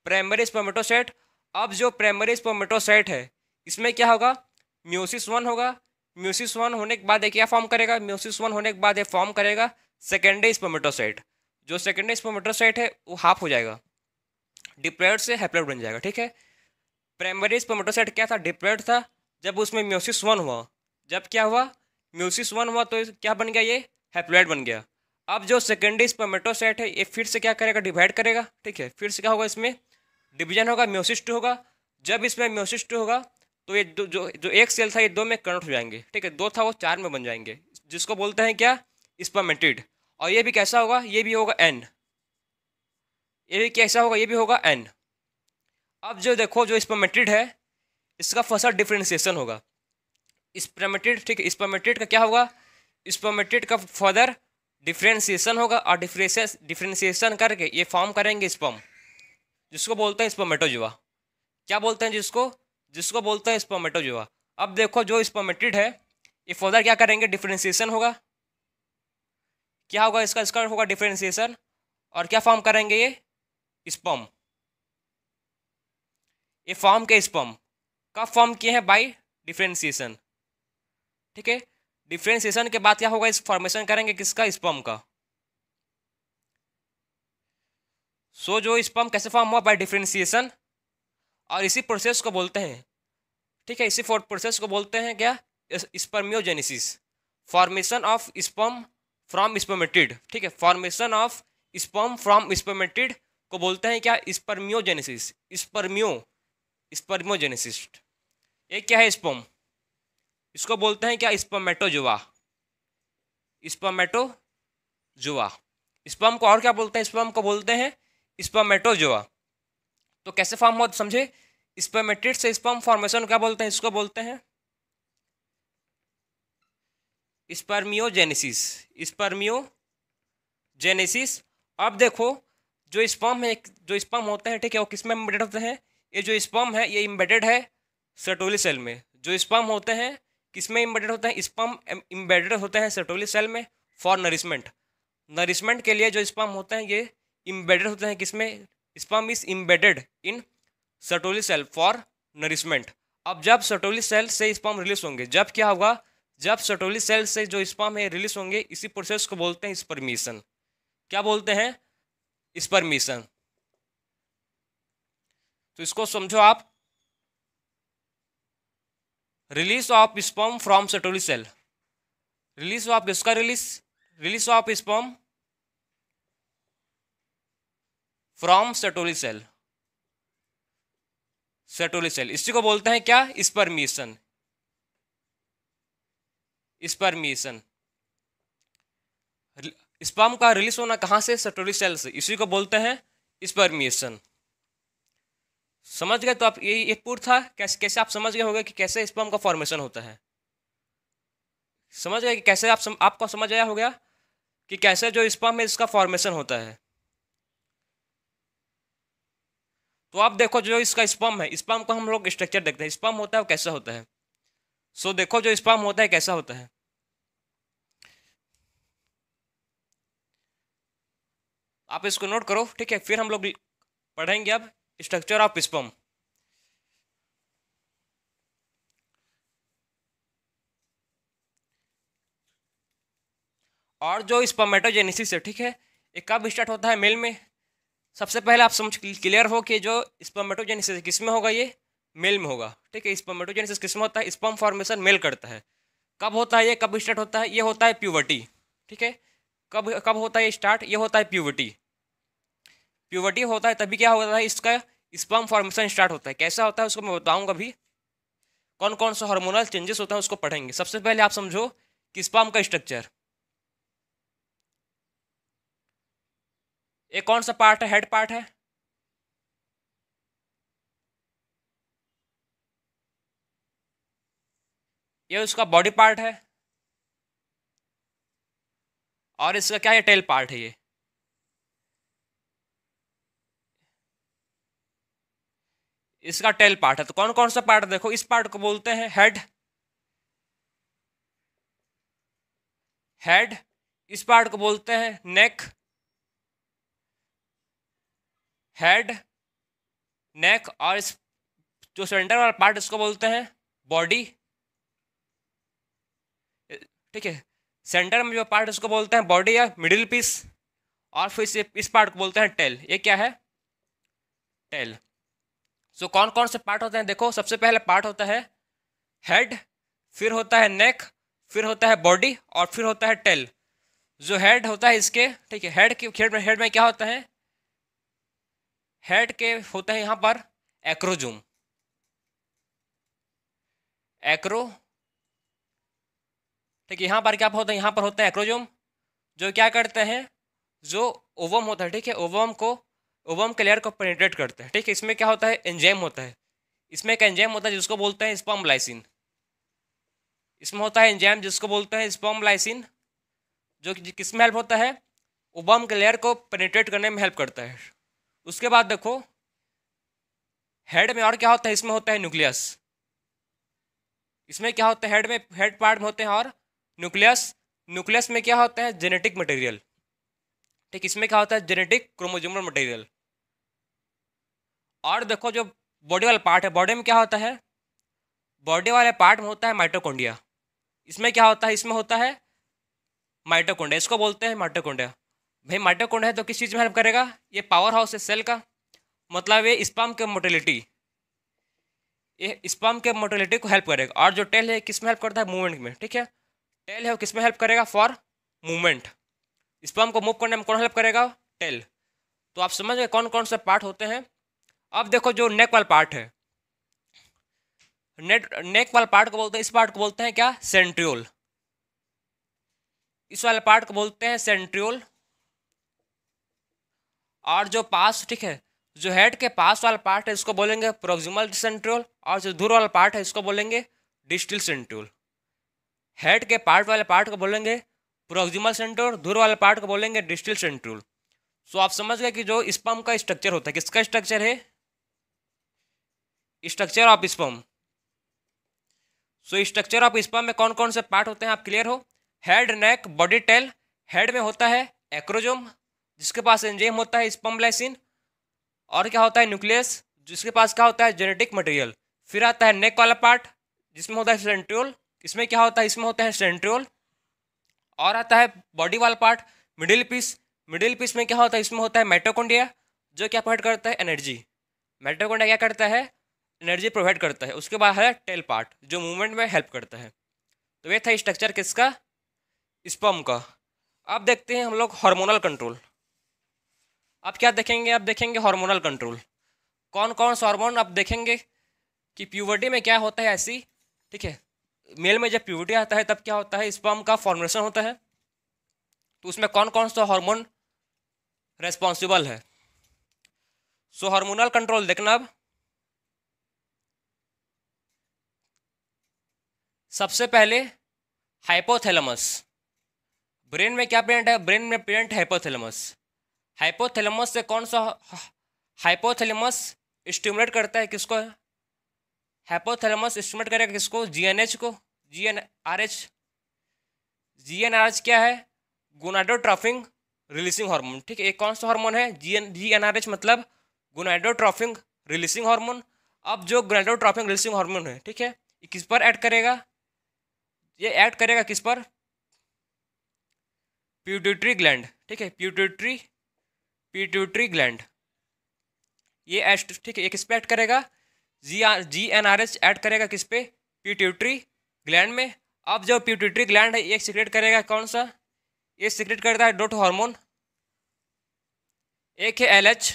प्राइमरी स्पर्मेटोसाइट। अब जो प्राइमरी स्पर्मेटोसाइट है इसमें क्या होगा, म्योसिस 1 होगा। म्योसिस 1 होने के बाद ये क्या फॉर्म करेगा, म्योसिस 1 होने के बाद ये फॉर्म करेगा सेकेंडरी स्पर्मेटोसाइट। जो सेकेंडरी स्पर्मेटोसाइट है वो हाफ हो जाएगा, डिप्लॉयड से हैप्लॉयड बन जाएगा, ठीक है। प्राइमरी स्पर्मेटोसाइट क्या था, डिप्लॉयड था। जब उसमें म्योसिस 1 हुआ, जब क्या हुआ, म्योसिस 1 हुआ तो क्या बन गया, ये हैप्लॉयड बन गया। अब जो सेकेंडरी स्पर्मेटोसाइट है ये फिर से क्या करेगा, डिवाइड करेगा, ठीक है। फिर से क्या होगा, इसमें डिवीजन होगा, म्योसिस 2 होगा। जब इसमें म्योसिस 2 होगा तो ये जो एक सेल था ये दो में कन्वर्ट हो जाएंगे, ठीक है, दो था वो चार में बन जाएंगे, जिसको बोलते हैं क्या, स्पर्मेटिड। और ये भी कैसा होगा, ये भी होगा एन, ये भी कैसा होगा, ये भी होगा एन। अब जो देखो जो स्पर्मेटिड है इसका फर्स्ट डिफरेंशिएशन होगा स्पर्मेटिड, ठीक है, स्पर्मेटिड का क्या होगा, स्पर्मेटिड का फर्दर डिफरेंशिएशन होगा और डिफरेंशिएशन करके ये फॉर्म करेंगे स्पर्म, जिसको बोलते हैं स्पर्मेटोजुआ। क्या बोलते हैं जिसको, जिसको बोलते हैं स्पर्मेटोजुआ। अब देखो जो स्पर्मेटिड है ये फर्दर क्या करेंगे, डिफरेंशिएशन होगा, क्या होगा इसका, इसका होगा डिफरेंशिएशन, और क्या फॉर्म करेंगे ये स्पर्म। ये फॉर्म के स्पर्म कब फॉर्म किए हैं, बाय डिफरेंशिएशन, ठीक है। डिफरेंशिएशन के बाद क्या होगा, इस फॉर्मेशन करेंगे किसका, स्पर्म का। सो जो स्पर्म कैसे फॉर्म हुआ, बाय डिफरेंशिएशन, और इसी प्रोसेस को बोलते हैं, ठीक है, इसी प्रोसेस को बोलते हैं क्या, spermiogenesis, formation of sperm from spermatid, ठीक है, formation of sperm from spermatid को बोलते हैं क्या, स्पर्मियोजेनेसिस, स्पर्मियोजेनेसिस। ये क्या है स्पर्म, इसको बोलते हैं क्या, स्पर्मेटोजुआ, स्पर्मेटोजुआ। स्पर्म को और क्या बोलते हैं, स्पर्म को बोलते हैं स्पर्मेटोजुआ। तो कैसे फॉर्म हुआ समझे, स्पर्मेटिड से स्पर्म फॉर्मेशन क्या बोलते हैं, इसको बोलते हैं स्पर्मियोजेनेसिस, स्पर्मियोजेनेसिस। अब देखो जो स्पर्म है, जो स्पर्म होते हैं, ठीक है, वो किस में एम्बेडेड होते हैं, ये जो स्पर्म है ये एम्बेडेड है सर्टोली सेल में। जो स्पर्म होते हैं किस में एम्बेडेड होते हैं, स्पर्म एम्बेडेड होते हैं सर्टोली सेल में फॉर नरिशमेंट, नरिशमेंट के लिए जो स्पर्म होते हैं ये एम्बेडेड होते हैं किसमें, sperm is embedded in Sertoli cell for nourishment. अब जब सर्टोली सेल से स्पर्म रिलीज होंगे, जब क्या होगा, जब सर्टोली सेल से जो स्पर्म है रिलीज होंगे, इसी प्रोसेस को बोलते हैं स्पर्मीशन। क्या बोलते हैं, स्पर्मीशन। तो इसको समझो आप, release of sperm from Sertoli cell, release of किसका, release of sperm from Sertoli cell, Sertoli cell, इसी को बोलते हैं क्या, स्पर्मीशन, स्पर्मीशन। स्पर्म का रिलीज होना कहाँ से, सर्टोली सेल से, इसी को बोलते हैं स्पर्मीशन। समझ गए, तो आप ये पूरा था, कैसे कैसे आप समझ गए होंगे कि कैसे स्पर्म का फॉर्मेशन होता है, समझ गए कि कैसे आपको समझ आया होगा कि कैसे जो स्पर्म है इसका फॉर्मेशन होता है। तो आप देखो जो इसका स्पर्म है, स्पर्म को हम लोग स्ट्रक्चर देखते हैं, स्पर्म होता है वो कैसा होता है। सो देखो जो स्पर्म होता है कैसा होता है, आप इसको नोट करो, ठीक है, फिर हम लोग पढ़ेंगे अब स्ट्रक्चर ऑफ स्पर्म। और जो स्पर्मेटोजेनेसिस है, ठीक है, ये कब स्टार्ट होता है, मेल में। सबसे पहले आप समझ क्लियर हो कि जो स्पर्मेटोजेनेसिस किस में होगा, ये मेल में होगा, ठीक है। स्पर्मेटोजेनेसिस किस में होता है, स्पर्म फॉर्मेशन मेल करता है। कब होता है ये, कब स्टार्ट होता है, ये होता है प्यूबर्टी, ठीक है। कब कब होता है स्टार्ट, ये होता है प्यूबर्टी, प्यूबर्टी होता है तभी क्या होता है, इसका स्पर्म फॉर्मेशन स्टार्ट होता है। कैसा होता है उसको मैं बताऊंगा अभी, कौन कौन सा हार्मोनल चेंजेस होता है उसको पढ़ेंगे। सबसे पहले आप समझो कि स्पर्म का स्ट्रक्चर, ये कौन सा पार्ट है, हेड पार्ट है, ये उसका बॉडी पार्ट है, और इसका क्या है, टेल पार्ट है। ये इसका टेल पार्ट है। तो कौन कौन सा पार्ट देखो, इस पार्ट को बोलते हैं हेड, हेड, इस पार्ट को बोलते हैं नेक, हेड, नेक, और इस जो सेंटर वाला पार्ट इसको बोलते हैं बॉडी, ठीक है। सेंटर में जो पार्ट इसको बोलते हैं बॉडी या मिडिल पीस, और फिर इस पार्ट को बोलते हैं टेल। ये क्या है, टेल। सो कौन कौन से पार्ट होते हैं देखो, सबसे पहले पार्ट होता है हेड, फिर होता है नेक, फिर होता है बॉडी, और फिर होता है टेल। जो हेड होता है इसके, ठीक है, हेड में क्या होता है, हेड के होते हैं यहाँ पर एक्रोजूम, एक्रो, ठीक है। यहाँ पर क्या होता है, यहाँ पर होता है एक्रोजोम, जो क्या करते हैं, जो ओवम होता है, ठीक है, ओवम के लेयर को पेनिट्रेट करते हैं, ठीक है। इसमें क्या होता है, एंजाइम होता है, इसमें एक एंजाइम होता है जिसको बोलते हैं स्पर्म लाइसिन। इसमें होता है एंजाइम जिसको बोलते हैं स्पर्म लाइसिन, जो कि किस में हेल्प होता है, ओवम के लेयर को पेनिट्रेट करने में हेल्प करता है। उसके बाद देखो हेड में और क्या होता है, इसमें होता है न्यूक्लियस। इसमें क्या होता है, हेड में, हेड पार्ट में होते हैं और न्यूक्लियस। न्यूक्लियस में क्या होता है, जेनेटिक मटेरियल, ठीक। इसमें क्या होता है, जेनेटिक क्रोमोसोमल मटेरियल। और देखो जो बॉडी वाला पार्ट है, बॉडी में क्या होता है, बॉडी वाले पार्ट में होता है माइटोकॉन्ड्रिया। इसमें क्या होता है, इसमें होता है माइटोकॉन्ड्रिया, इसको बोलते हैं माइटोकॉन्ड्रिया। भाई माइटोकॉन्ड्रिया है तो किस चीज़ में हेल्प करेगा, ये पावर हाउस है सेल का, मतलब ये स्पर्म के मोटिलिटी, ये स्पर्म के मोटिलिटी को हेल्प करेगा। और जो टेल है किस में हेल्प करता है, मूवमेंट में, ठीक है। टेल है वो किस में हेल्प करेगा, फॉर मूवमेंट। स्पर्म को मूव करने में कौन हेल्प करेगा, टेल। तो आप समझ गए कौन कौन से पार्ट होते हैं। अब देखो जो नेक वाला पार्ट है, नेक वाला पार्ट को बोलते हैं, इस पार्ट को बोलते हैं क्या, सेंट्रियोल। इस वाले पार्ट को बोलते हैं सेंट्रियोल। और जो पास, ठीक है, जो हेड के पास वाला पार्ट है इसको बोलेंगे प्रोक्सिमल सेंट्रियोल, और जो दूर वाला पार्ट है इसको बोलेंगे डिस्टल सेंट्रियोल। हेड के पार्ट वाले पार्ट को बोलेंगे प्रोक्सिमल सेंट्रियोल, दूर वाले पार्ट को बोलेंगे डिस्टल सेंट्रियोल। सो आप समझ गए कि जो स्पर्म का स्ट्रक्चर होता है, किसका स्ट्रक्चर है, structure of sperm. So structure of sperm में कौन कौन से पार्ट होते हैं, आप क्लियर हो। हेड, नेक, बॉडी, टेल। हेड में होता है एक्रोजोम, जिसके पास एंजाइम होता है स्पर्म लाइसिन। और क्या होता है, न्यूक्लियस, जिसके पास क्या होता है, जेनेटिक मटेरियल। फिर आता है नेक वाला पार्ट, जिसमें होता है सेंट्रियोल। इसमें क्या होता है, इसमें होता है सेंट्रियोल। और आता है बॉडी वाला part, middle piece. Middle piece में क्या होता है, इसमें होता है माइटोकॉन्ड्रिया, जो क्या प्रोवाइड करता है, एनर्जी। माइटोकॉन्ड्रिया क्या करता है, एनर्जी प्रोवाइड करता है। उसके बाद है टेल पार्ट, जो मूवमेंट में हेल्प करता है। तो ये था स्ट्रक्चर किसका, स्पर्म का। अब देखते हैं हम लोग हार्मोनल कंट्रोल। अब क्या देखेंगे, अब देखेंगे हार्मोनल कंट्रोल। कौन कौन सा हार्मोन, अब देखेंगे कि प्यूबर्टी में क्या होता है ऐसी, ठीक है। मेल में जब प्यूबर्टी आता है तब क्या होता है, स्पर्म का फॉर्मेशन होता है। तो उसमें कौन कौन सा हार्मोन रेस्पॉन्सिबल है। सो हार्मोनल कंट्रोल देखना। अब सबसे पहले हाइपोथैलेमस। ब्रेन में क्या प्रेजेंट है, ब्रेन में प्रेजेंट हाइपोथैलेमस। हाइपोथैलेमस से कौन सा, हाइपोथैलेमस स्टिमुलेट करता है किसको, हाइपोथैलेमस स्टिमुलेट करेगा किसको, जीएनएच को, जीएनआरएच। जीएनआरएच क्या है, गोनाडोट्रोपिन रिलीजिंग हार्मोन, ठीक है। एक कौन सा हार्मोन है, जीएनआरएच मतलब गोनाडोट्रोपिन रिलीजिंग हार्मोन। अब जो गोनाडोट्रोपिन रिलीजिंग हार्मोन है, ठीक है, ये किस पर ऐड करेगा, ये ऐड करेगा किस पर, पिट्यूटरी ग्लैंड, ठीक है, पिट्यूटरी ग्लैंड। ये ठीक है, ये किस पे ऐड करेगा, जीएनआरएच ऐड करेगा किस पे, पिट्यूटरी ग्लैंड में। अब जो पिट्यूटरी ग्लैंड है ये सीक्रेट करेगा कौन सा, ये सीक्रेट करता है दो हार्मोन, एक है एलएच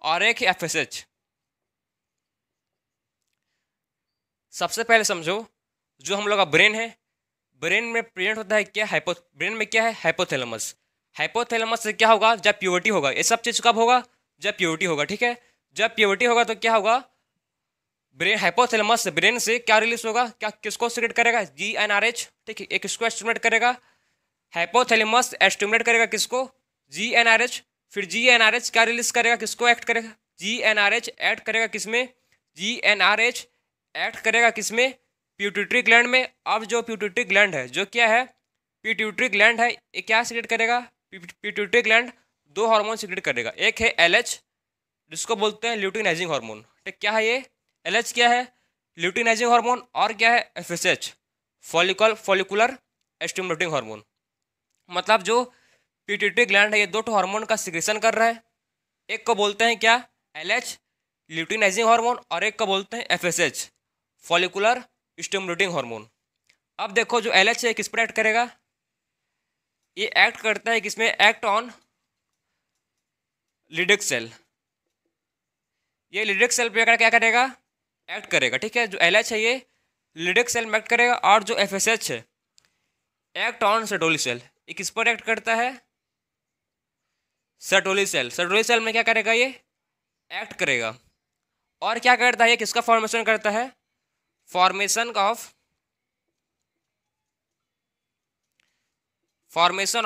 और एक है एफएसएच। सबसे पहले समझो, जो हम लोग का ब्रेन है, ब्रेन में प्रेजेंट होता है क्या, ब्रेन में क्या है, हाइपोथैलेमस। हाइपोथैलेमस से क्या होगा, जब प्यूबर्टी होगा, ये सब चीज़ कब होगा, जब प्यूबर्टी होगा, ठीक है। जब प्यूबर्टी होगा तो क्या होगा, ब्रेन, हाइपोथैलेमस से ब्रेन से क्या रिलीज होगा, क्या किसको स्टिमुलेट करेगा, जीएनआरएच, ठीक है, एक किसको स्टिमुलेट करेगा, हाइपोथैलेमस स्टिमुलेट करेगा किसको, जीएनआरएच। फिर जीएनआरएच क्या रिलीज करेगा, किसको एक्ट करेगा, जीएनआरएच ऐड करेगा किसमें, जीएनआरएच ऐड करेगा किसमें, पिट्यूटरी ग्लैंड में। अब जो पिट्यूटरी ग्लैंड है, जो क्या है, पिट्यूटरी ग्लैंड है, ये क्या सीक्रेट करेगा, पिट्यूटरी ग्लैंड दो हार्मोन सीक्रेट करेगा, एक है एलएच जिसको बोलते हैं ल्यूटिनाइजिंग हार्मोन, ठीक, क्या है ये, एलएच क्या है, ल्यूटिनाइजिंग हार्मोन। और क्या है, एफएसएच, फॉलिकुलर स्टिमुलेटिंग हार्मोन। मतलब जो पिट्यूटरी ग्लैंड है ये दो हार्मोन का सिक्रेशन कर रहा है। एक को बोलते हैं क्या, एलएच ल्यूटिनाइजिंग हार्मोन, और एक को बोलते हैं एफएसएच, फॉलिकुलर स्टिमुलेटिंग हार्मोन। अब देखो जो एलएच है किस पर एक्ट करेगा, ये एक्ट करता है किसमें, एक्ट ऑन लिडिक सेल। ये लिडिक सेल पे क्या करेगा, एक्ट करेगा, ठीक है। जो एलएच है ये लिडिक सेल में एक्ट करेगा, और जो FSH है एक्ट ऑन सर्टोली सेल, ये किस पर एक्ट करता है? Sertoli cell. सर्टोली सेल में क्या करेगा? ये एक्ट करेगा, और क्या करता है? ये किसका फॉर्मेशन करता है? Formation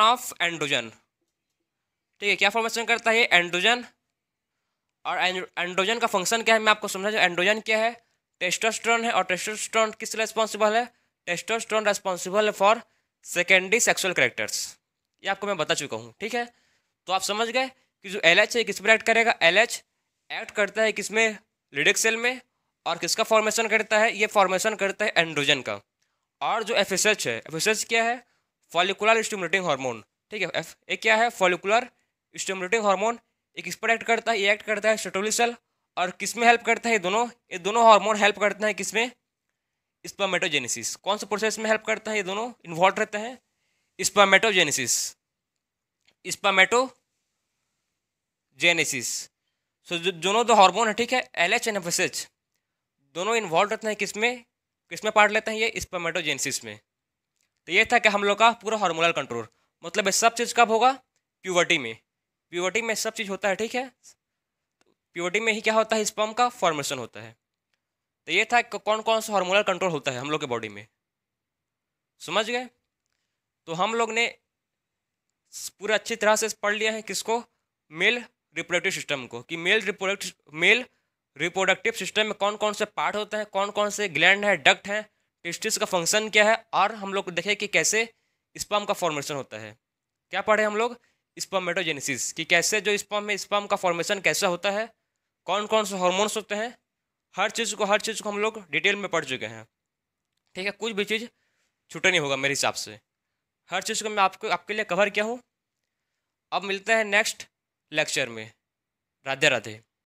of androgen. ठीक है, क्या फॉर्मेशन करता है? एंड्रोजन। और एंड्रोजन का फंक्शन क्या है मैं आपको समझा। एंड्रोजन क्या है? टेस्टोस्टेरोन है, और टेस्टोस्टेरोन किस रेस्पॉन्सिबल है? टेस्टोस्टेरोन रेस्पॉन्सिबल है फॉर सेकेंडरी सेक्सुअल कैरेक्टर्स। ये आपको मैं बता चुका हूँ। ठीक है, तो आप समझ गए कि जो LH है किस पर एक्ट करेगा? LH एक्ट करता है किसमें? लिडिक सेल में। और किसका फॉर्मेशन करता है? ये फॉर्मेशन करता है एंड्रोजन का। और जो FSH है, FSH क्या है? Follicular stimulating hormone. ठीक है, ये क्या है? Follicular stimulating hormone. ये किस पर एक्ट करता है? ये एक्ट करता है सर्टोली सेल। और किस में हेल्प करता है? ये दोनों हार्मोन हेल्प करते हैं किसमें? स्पर्मेटोजेनेसिस। कौन से प्रोसेस में हेल्प करता है? ये दोनों इन्वॉल्व रहते हैं स्पर्मेटोजेनेसिस। स्पर्मेटोजेनेसिस। सो दोनों दो हार्मोन है, ठीक है, LH एंड FSH, दोनों इन्वॉल्व रहते हैं किसमें पार्ट लेते हैं? ये स्पर्मेटोजेनेसिस में। तो ये था कि हम लोग का पूरा हार्मोनल कंट्रोल। मतलब ये सब चीज़ कब होगा? प्यूबर्टी में। प्यूबर्टी में सब चीज़ होता है। ठीक है, प्यूबर्टी में ही क्या होता है? स्पर्म का फॉर्मेशन होता है। तो ये था कौन कौन सा हार्मोनल कंट्रोल होता है हम लोग के बॉडी में। समझ गए? तो हम लोग ने पूरा अच्छी तरह से पढ़ लिया है किसको? मेल रिप्रोडक्टिव सिस्टम को, कि मेल रिप्रोडक्टिव सिस्टम में कौन कौन से पार्ट होते हैं, कौन कौन से ग्लैंड है, डक्ट है, टेस्टिस का फंक्शन क्या है, और हम लोग देखें कि कैसे स्पर्म का फॉर्मेशन होता है। क्या पढ़े हम लोग? स्पर्मेटोजेनेसिस, कि कैसे जो स्पर्म का फॉर्मेशन कैसा होता है, कौन कौन से हार्मोन्स होते हैं, हर चीज़ को हम लोग डिटेल में पढ़ चुके हैं। ठीक है, कुछ भी चीज़ छूटा नहीं होगा मेरे हिसाब से, हर चीज़ को मैं आपके लिए कवर किया हूँ। अब मिलते हैं नेक्स्ट लेक्चर में। राधे राधे।